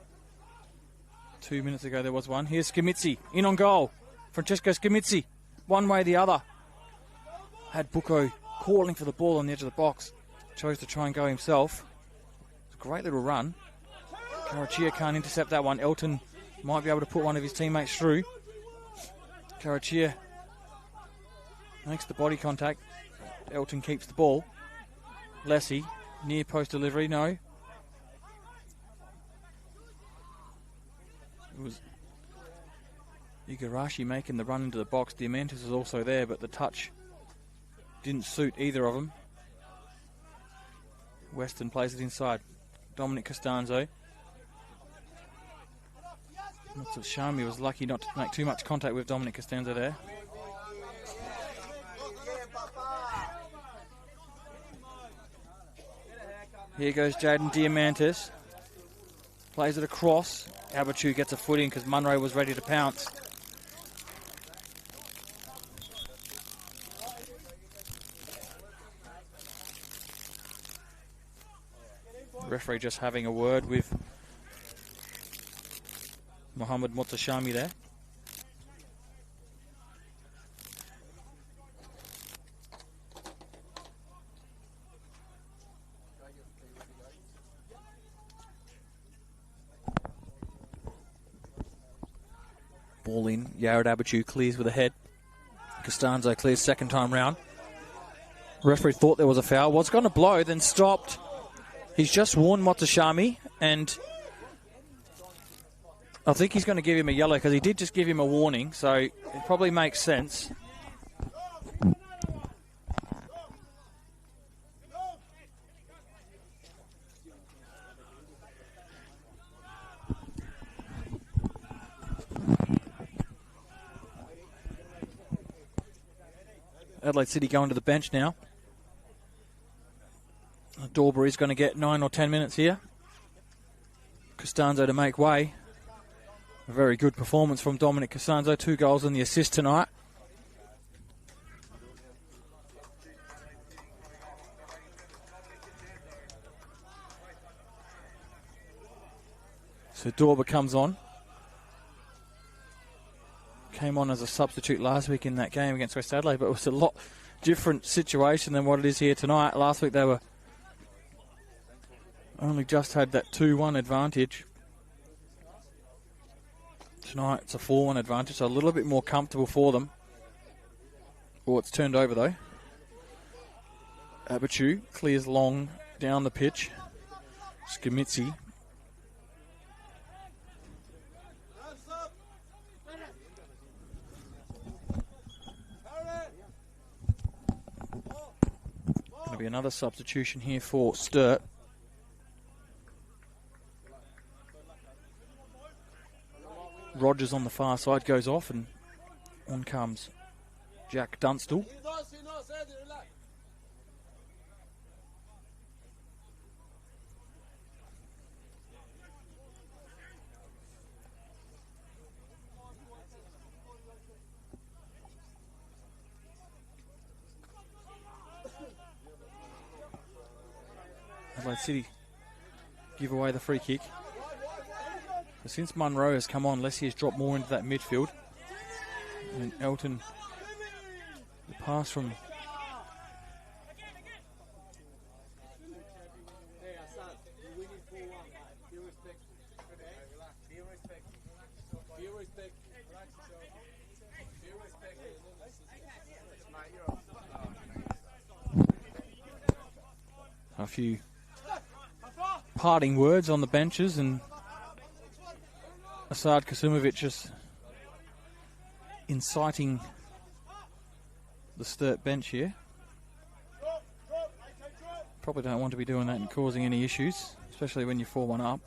2 minutes ago there was one. Here's Scamitzi, in on goal. Francesco Scamitzi, one way or the other. Had Bucco calling for the ball on the edge of the box. Chose to try and go himself. It's a great little run. Carachia can't intercept that one. Elton might be able to put one of his teammates through. Carachia makes the body contact. Elton keeps the ball. Lessie, near post delivery, no. It was Igarashi making the run into the box. Diamantis is also there, but the touch didn't suit either of them. Weston plays it inside. Dominic Costanzo. Shami was lucky not to make too much contact with Dominic Costanzo there. Here goes Jaden Diamantis. Plays it across. Abichu gets a foot in because Munro was ready to pounce. Referee just having a word with Mohammed Mutashami there. Ball in. Yared Abichu clears with a head. Costanzo clears second time round. Referee thought there was a foul. Was going to blow, then stopped. He's just warned Motashami, and I think he's going to give him a yellow because he did just give him a warning, so it probably makes sense. Adelaide City going to the bench now. Dorbury's going to get 9 or 10 minutes here. Costanzo to make way. A very good performance from Dominic Costanzo. 2 goals and the assist tonight. So Dorber comes on. Came on as a substitute last week in that game against West Adelaide, but it was a lot different situation than what it is here tonight. Last week they were only just had that 2-1 advantage. Tonight it's a 4-1 advantage, so a little bit more comfortable for them. Oh, it's turned over though. Abichu clears long down the pitch. Skamitsi. Going to be another substitution here for Sturt. Rogers on the far side goes off, and on comes Jack Dunstall. Adelaide City give away the free kick. So since Munro has come on, Leslie has dropped more into that midfield. And Elton, the pass from a few parting words on the benches, and Asad Kasumovic just inciting the Sturt bench here. Probably don't want to be doing that and causing any issues, especially when you're 4-1 up.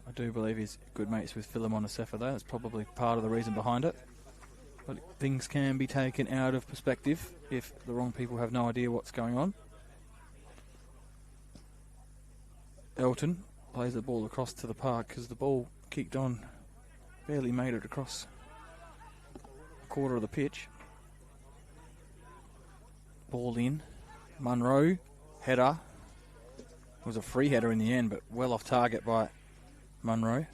I do believe he's good mates with Philemon Asefa though. That's probably part of the reason behind it. But things can be taken out of perspective if the wrong people have no idea what's going on. Elton plays the ball across to the park because the ball kicked on, barely made it across a quarter of the pitch. Ball in. Munro, header. It was a free header in the end, but well off target by Munro.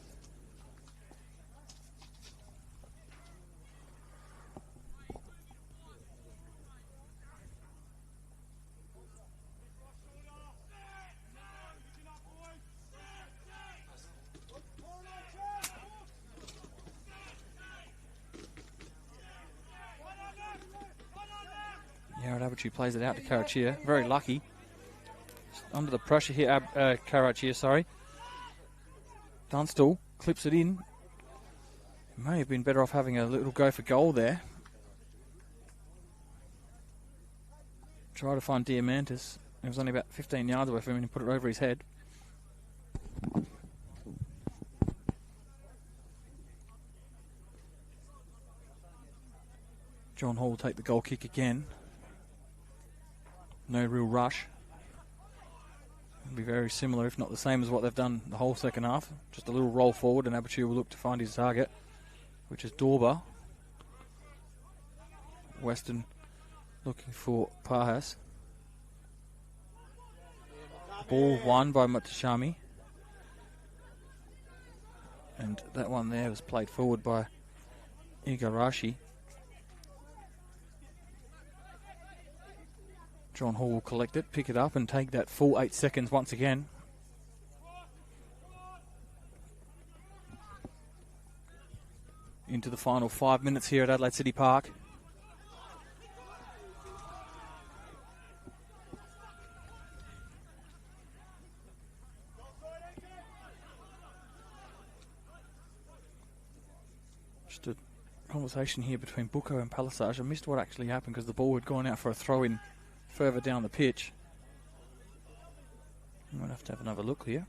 Abichu plays it out to Karachia. Very lucky. Under the pressure here, Karachia, sorry. Dunstall clips it in. May have been better off having a little go for goal there. Try to find Diamantis. It was only about 15 yards away from him and put it over his head. John Hall will take the goal kick again. No real rush. It'll be very similar, if not the same as what they've done the whole second half. Just a little roll forward, and Abitur will look to find his target, which is Dorba. Western looking for Pahas. Ball won by Matashami. And that one there was played forward by Igarashi. John Hall will collect it, pick it up, and take that full 8 seconds once again. Into the final 5 minutes here at Adelaide City Park. Just a conversation here between Bucco and Palisage. I missed what actually happened because the ball had gone out for a throw-in further down the pitch. I'm going to have another look here.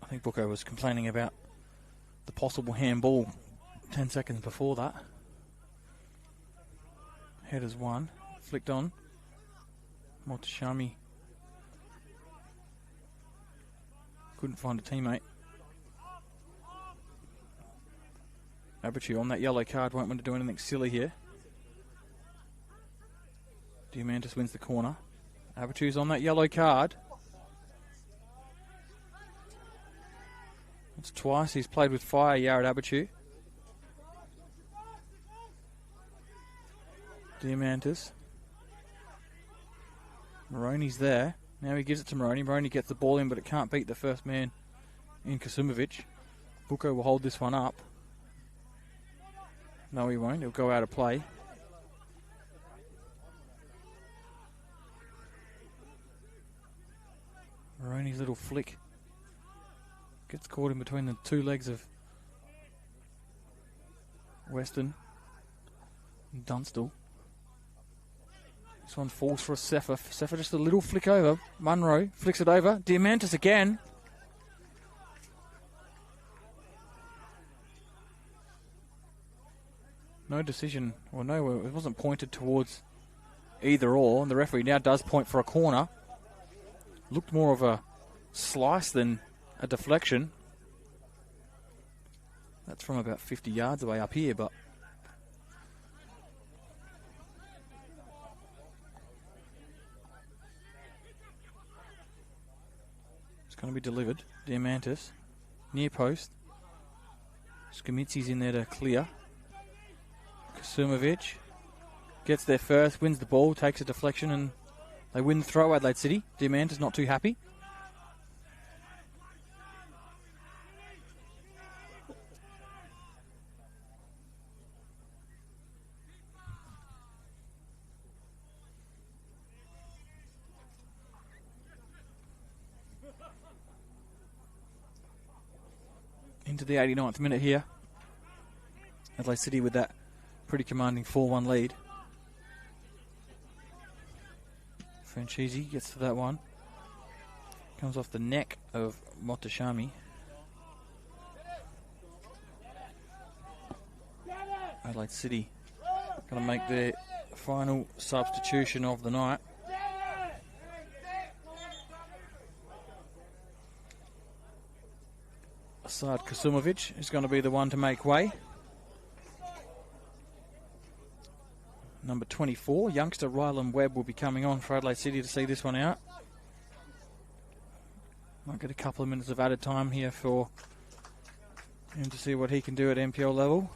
I think Bucco was complaining about the possible handball 10 seconds before that. Headers one, flicked on. Motashami couldn't find a teammate. Abitur on that yellow card, won't want to do anything silly here. Diamantis wins the corner. Abitur's on that yellow card. It's twice he's played with fire, Yared Abitur. Diamantis. Maroney's there. Now he gives it to Maroney. Maroney gets the ball in, but it can't beat the first man in Kasumovic. Bucco will hold this one up. No, he won't. He'll go out of play. Maroney's little flick gets caught in between the two legs of Weston and Dunstall. This one falls for a Sefa. Sefa just a little flick over. Munro flicks it over. Diamantis again. No decision, or no, it wasn't pointed towards either or, and the referee now does point for a corner. Looked more of a slice than a deflection. That's from about 50 yards away up here, but it's going to be delivered. Diamantis, near post. Skamitsi's in there to clear. Kasumovic gets there first, wins the ball, takes a deflection, and they win the throw, Adelaide City. Diamantis not too happy. Into the 89th minute here. Adelaide City with that pretty commanding 4-1 lead. Franchisi gets to that one. Comes off the neck of Motashami. Adelaide City going to make their final substitution of the night. Asad Kasumovic is going to be the one to make way. Number 24, youngster Rylan Webb will be coming on for Adelaide City to see this one out. Might get a couple of minutes of added time here for him to see what he can do at NPL level.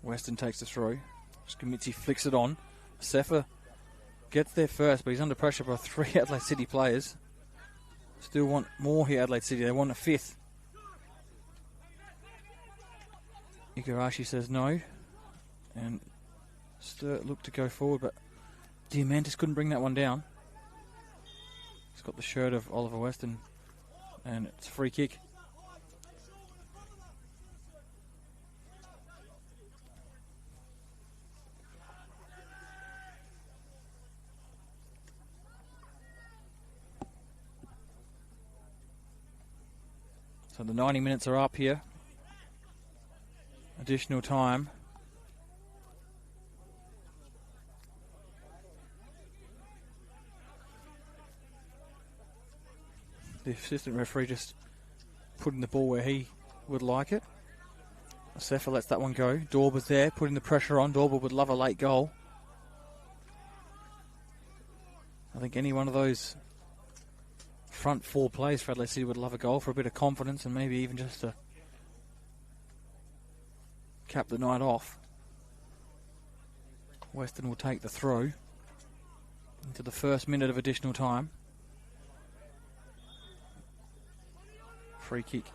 Weston takes the throw. Skamitsi flicks it on. Sefa gets there first, but he's under pressure by 3 Adelaide City players. Still want more here, Adelaide City. They want a 5th. Igarashi says no. And Sturt looked to go forward, but Diamantis couldn't bring that one down. He's got the shirt of Oliver Weston, and it's a free kick. So the 90 minutes are up here. Additional time. The assistant referee just putting the ball where he would like it. Sefa lets that one go. Dorber's there, putting the pressure on. Dorber would love a late goal. I think any one of those front four players for Adelaide City would love a goal for a bit of confidence and maybe even just to cap the night off. Weston will take the throw into the first minute of additional time. Free kick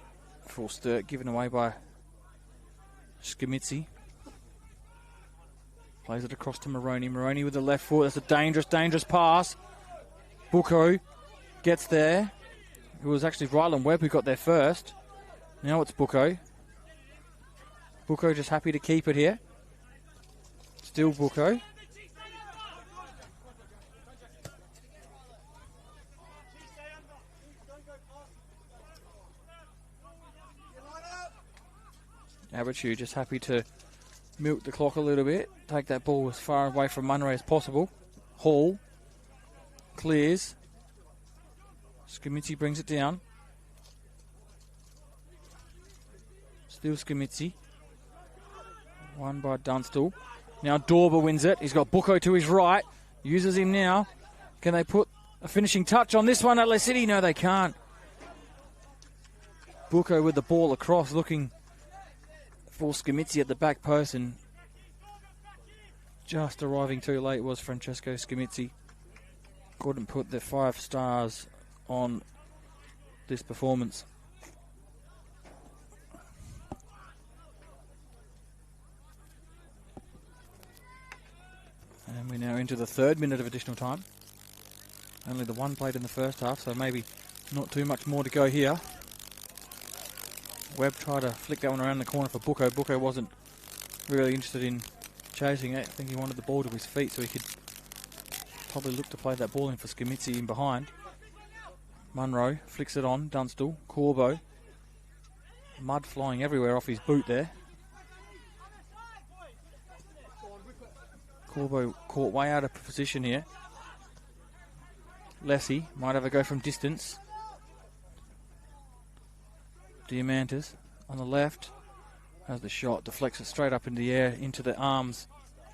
for Sturt, given away by Skamitsi. Plays it across to Moroney. Moroney with the left foot. That's a dangerous, dangerous pass. Bucco gets there. It was actually Ryland Webb who got there first. Now it's Bucco. Bucco just happy to keep it here. Still Bucco. Aberchu just happy to milk the clock a little bit. Take that ball as far away from Munro as possible. Hall clears. Skamitsi brings it down. Still Skamitsi. Won by Dunstall. Now Dorber wins it. He's got Bucco to his right. Uses him now. Can they put a finishing touch on this one, Adelaide City? No, they can't. Bucco with the ball across, looking for Skamitsi at the back post, and just arriving too late was Francesco Skamitsi. Couldn't put the 5 stars on this performance. And we're now into the 3rd minute of additional time. Only the one played in the first half, so maybe not too much more to go here. Webb tried to flick that one around the corner for Bucco. Bucco wasn't really interested in chasing it. I think he wanted the ball to his feet so he could probably look to play that ball in for Skamitsi in behind. Munro flicks it on. Dunstall. Corbo. Mud flying everywhere off his boot there. Corbo caught way out of position here. Lessie might have a go from distance. Diamantis on the left has the shot, deflects it straight up in the air into the arms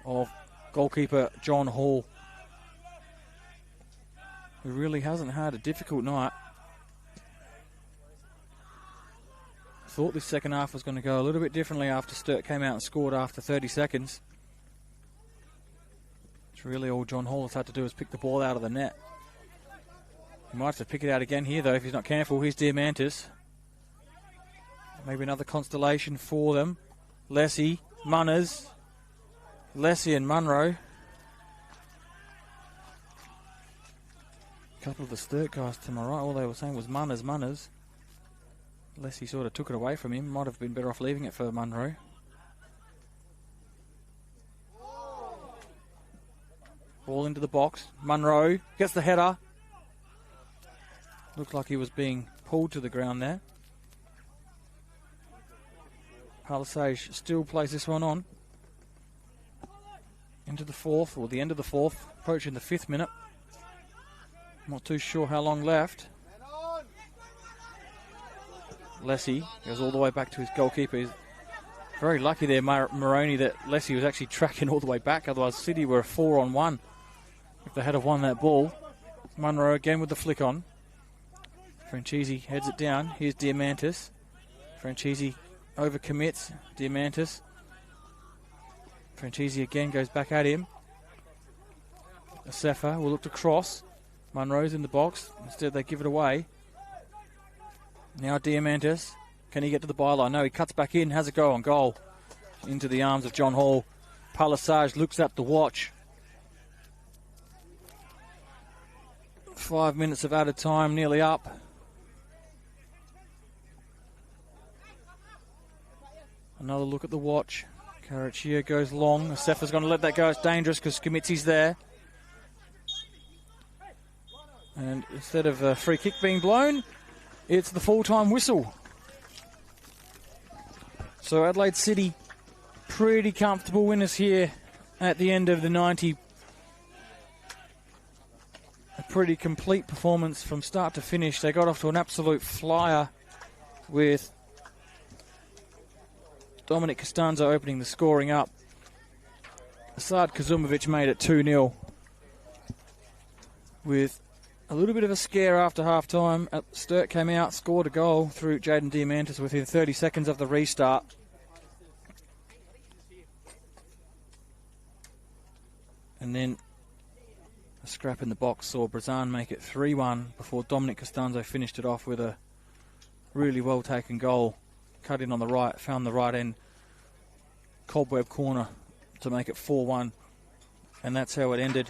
of goalkeeper John Hall, who really hasn't had a difficult night. Thought this second half was going to go a little bit differently after Sturt came out and scored after 30 seconds. It's really all John Hall has had to do is pick the ball out of the net. He might have to pick it out again here though if he's not careful. Here's Diamantis. Maybe another constellation for them. Lessie, Munners. Lessie and Munro. A couple of the Sturt guys to my right, all they were saying was Munners. Lessie sort of took it away from him. Might have been better off leaving it for Munro. Ball into the box. Munro gets the header. Looked like he was being pulled to the ground there. Palisage still plays this one on. Into the 4th, or the end of the 4th, approaching the 5th minute. Not too sure how long left. Lessie goes all the way back to his goalkeeper. He's very lucky there, Moroney, that Lessie was actually tracking all the way back. Otherwise, City were a 4-on-1 if they had have won that ball. Munro again with the flick on. Franchisi heads it down. Here's Diamantis. Franchisi overcommits. Diamantis. Franchisi again goes back at him. Asefa will look to cross. Munro's in the box. Instead they give it away. Now Diamantis. Can he get to the byline? No, he cuts back in. Has a go on goal. Into the arms of John Hall. Palisage looks at the watch. 5 minutes of added time nearly up. Another look at the watch. Carachia goes long. Asefa's going to let that go. It's dangerous because Skimitsi's there. And instead of a free kick being blown, it's the full-time whistle. So Adelaide City, pretty comfortable winners here at the end of the 90. A pretty complete performance from start to finish. They got off to an absolute flyer with Dominic Costanzo opening the scoring up. Asad Kazumovic made it 2-0 with a little bit of a scare after half-time. Sturt came out, scored a goal through Jaden Diamantis within 30 seconds of the restart. And then a scrap in the box saw Brazan make it 3-1 before Dominic Costanzo finished it off with a really well-taken goal. Cut in on the right, found the right end cobweb corner to make it 4-1. And that's how it ended.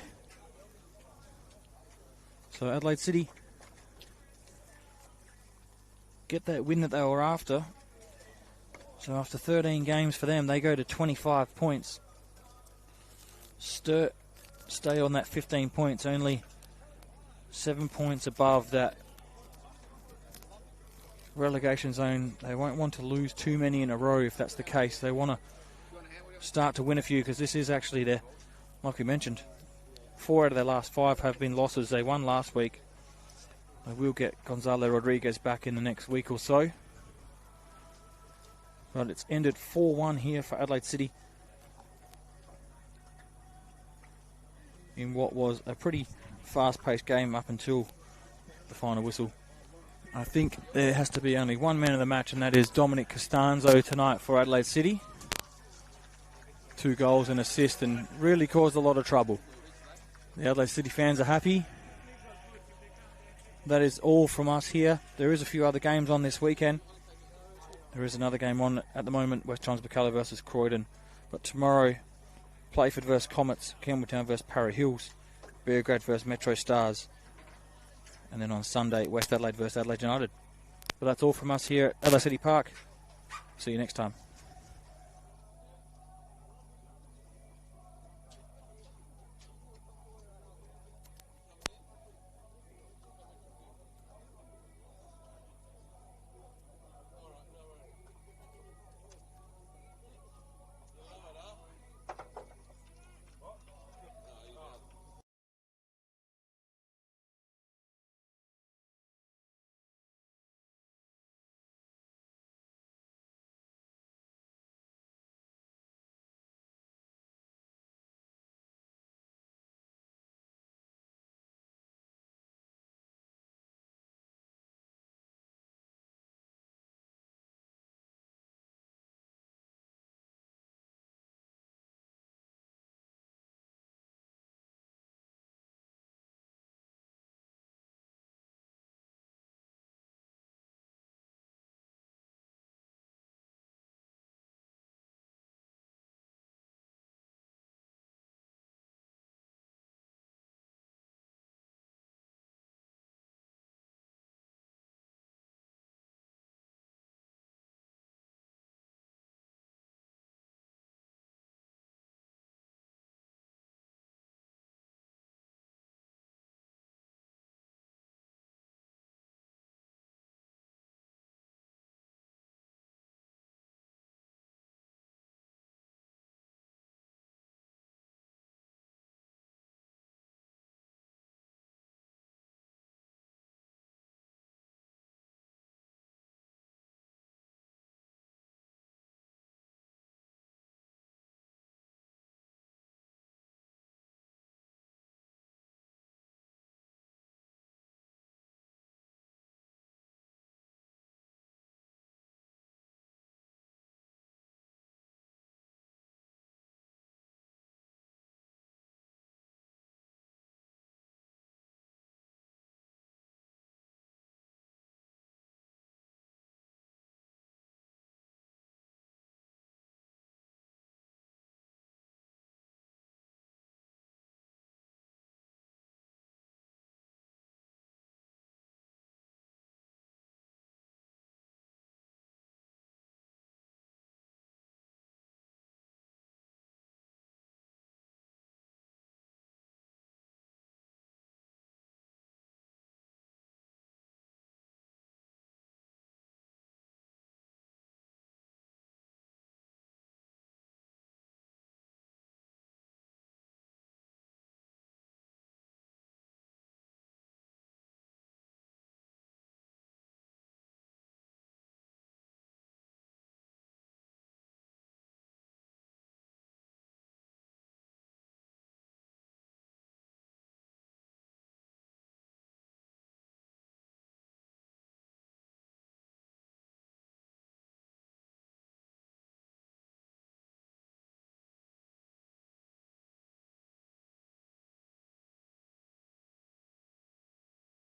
So Adelaide City get that win that they were after. So after 13 games for them, they go to 25 points. Sturt stay on that 15 points, only 7 points above that relegation zone. They won't want to lose too many in a row if that's the case. They want to start to win a few because this is actually their, like we mentioned, 4 out of their last 5 have been losses. They won last week. They will get Gonzalo Rodriguez back in the next week or so. But it's ended 4-1 here for Adelaide City in what was a pretty fast-paced game up until the final whistle. I think there has to be only one man of the match, and that is Dominic Costanzo tonight for Adelaide City. 2 goals and assist, and really caused a lot of trouble. The Adelaide City fans are happy. That is all from us here. There is a few other games on this weekend. There is another game on at the moment, West Transbacala versus Croydon. But tomorrow, Playford versus Comets, Campbelltown versus Para Hills, Beargrad versus Metro Stars. And then on Sunday, West Adelaide versus Adelaide United. But that's all from us here at Adelaide City Park. See you next time.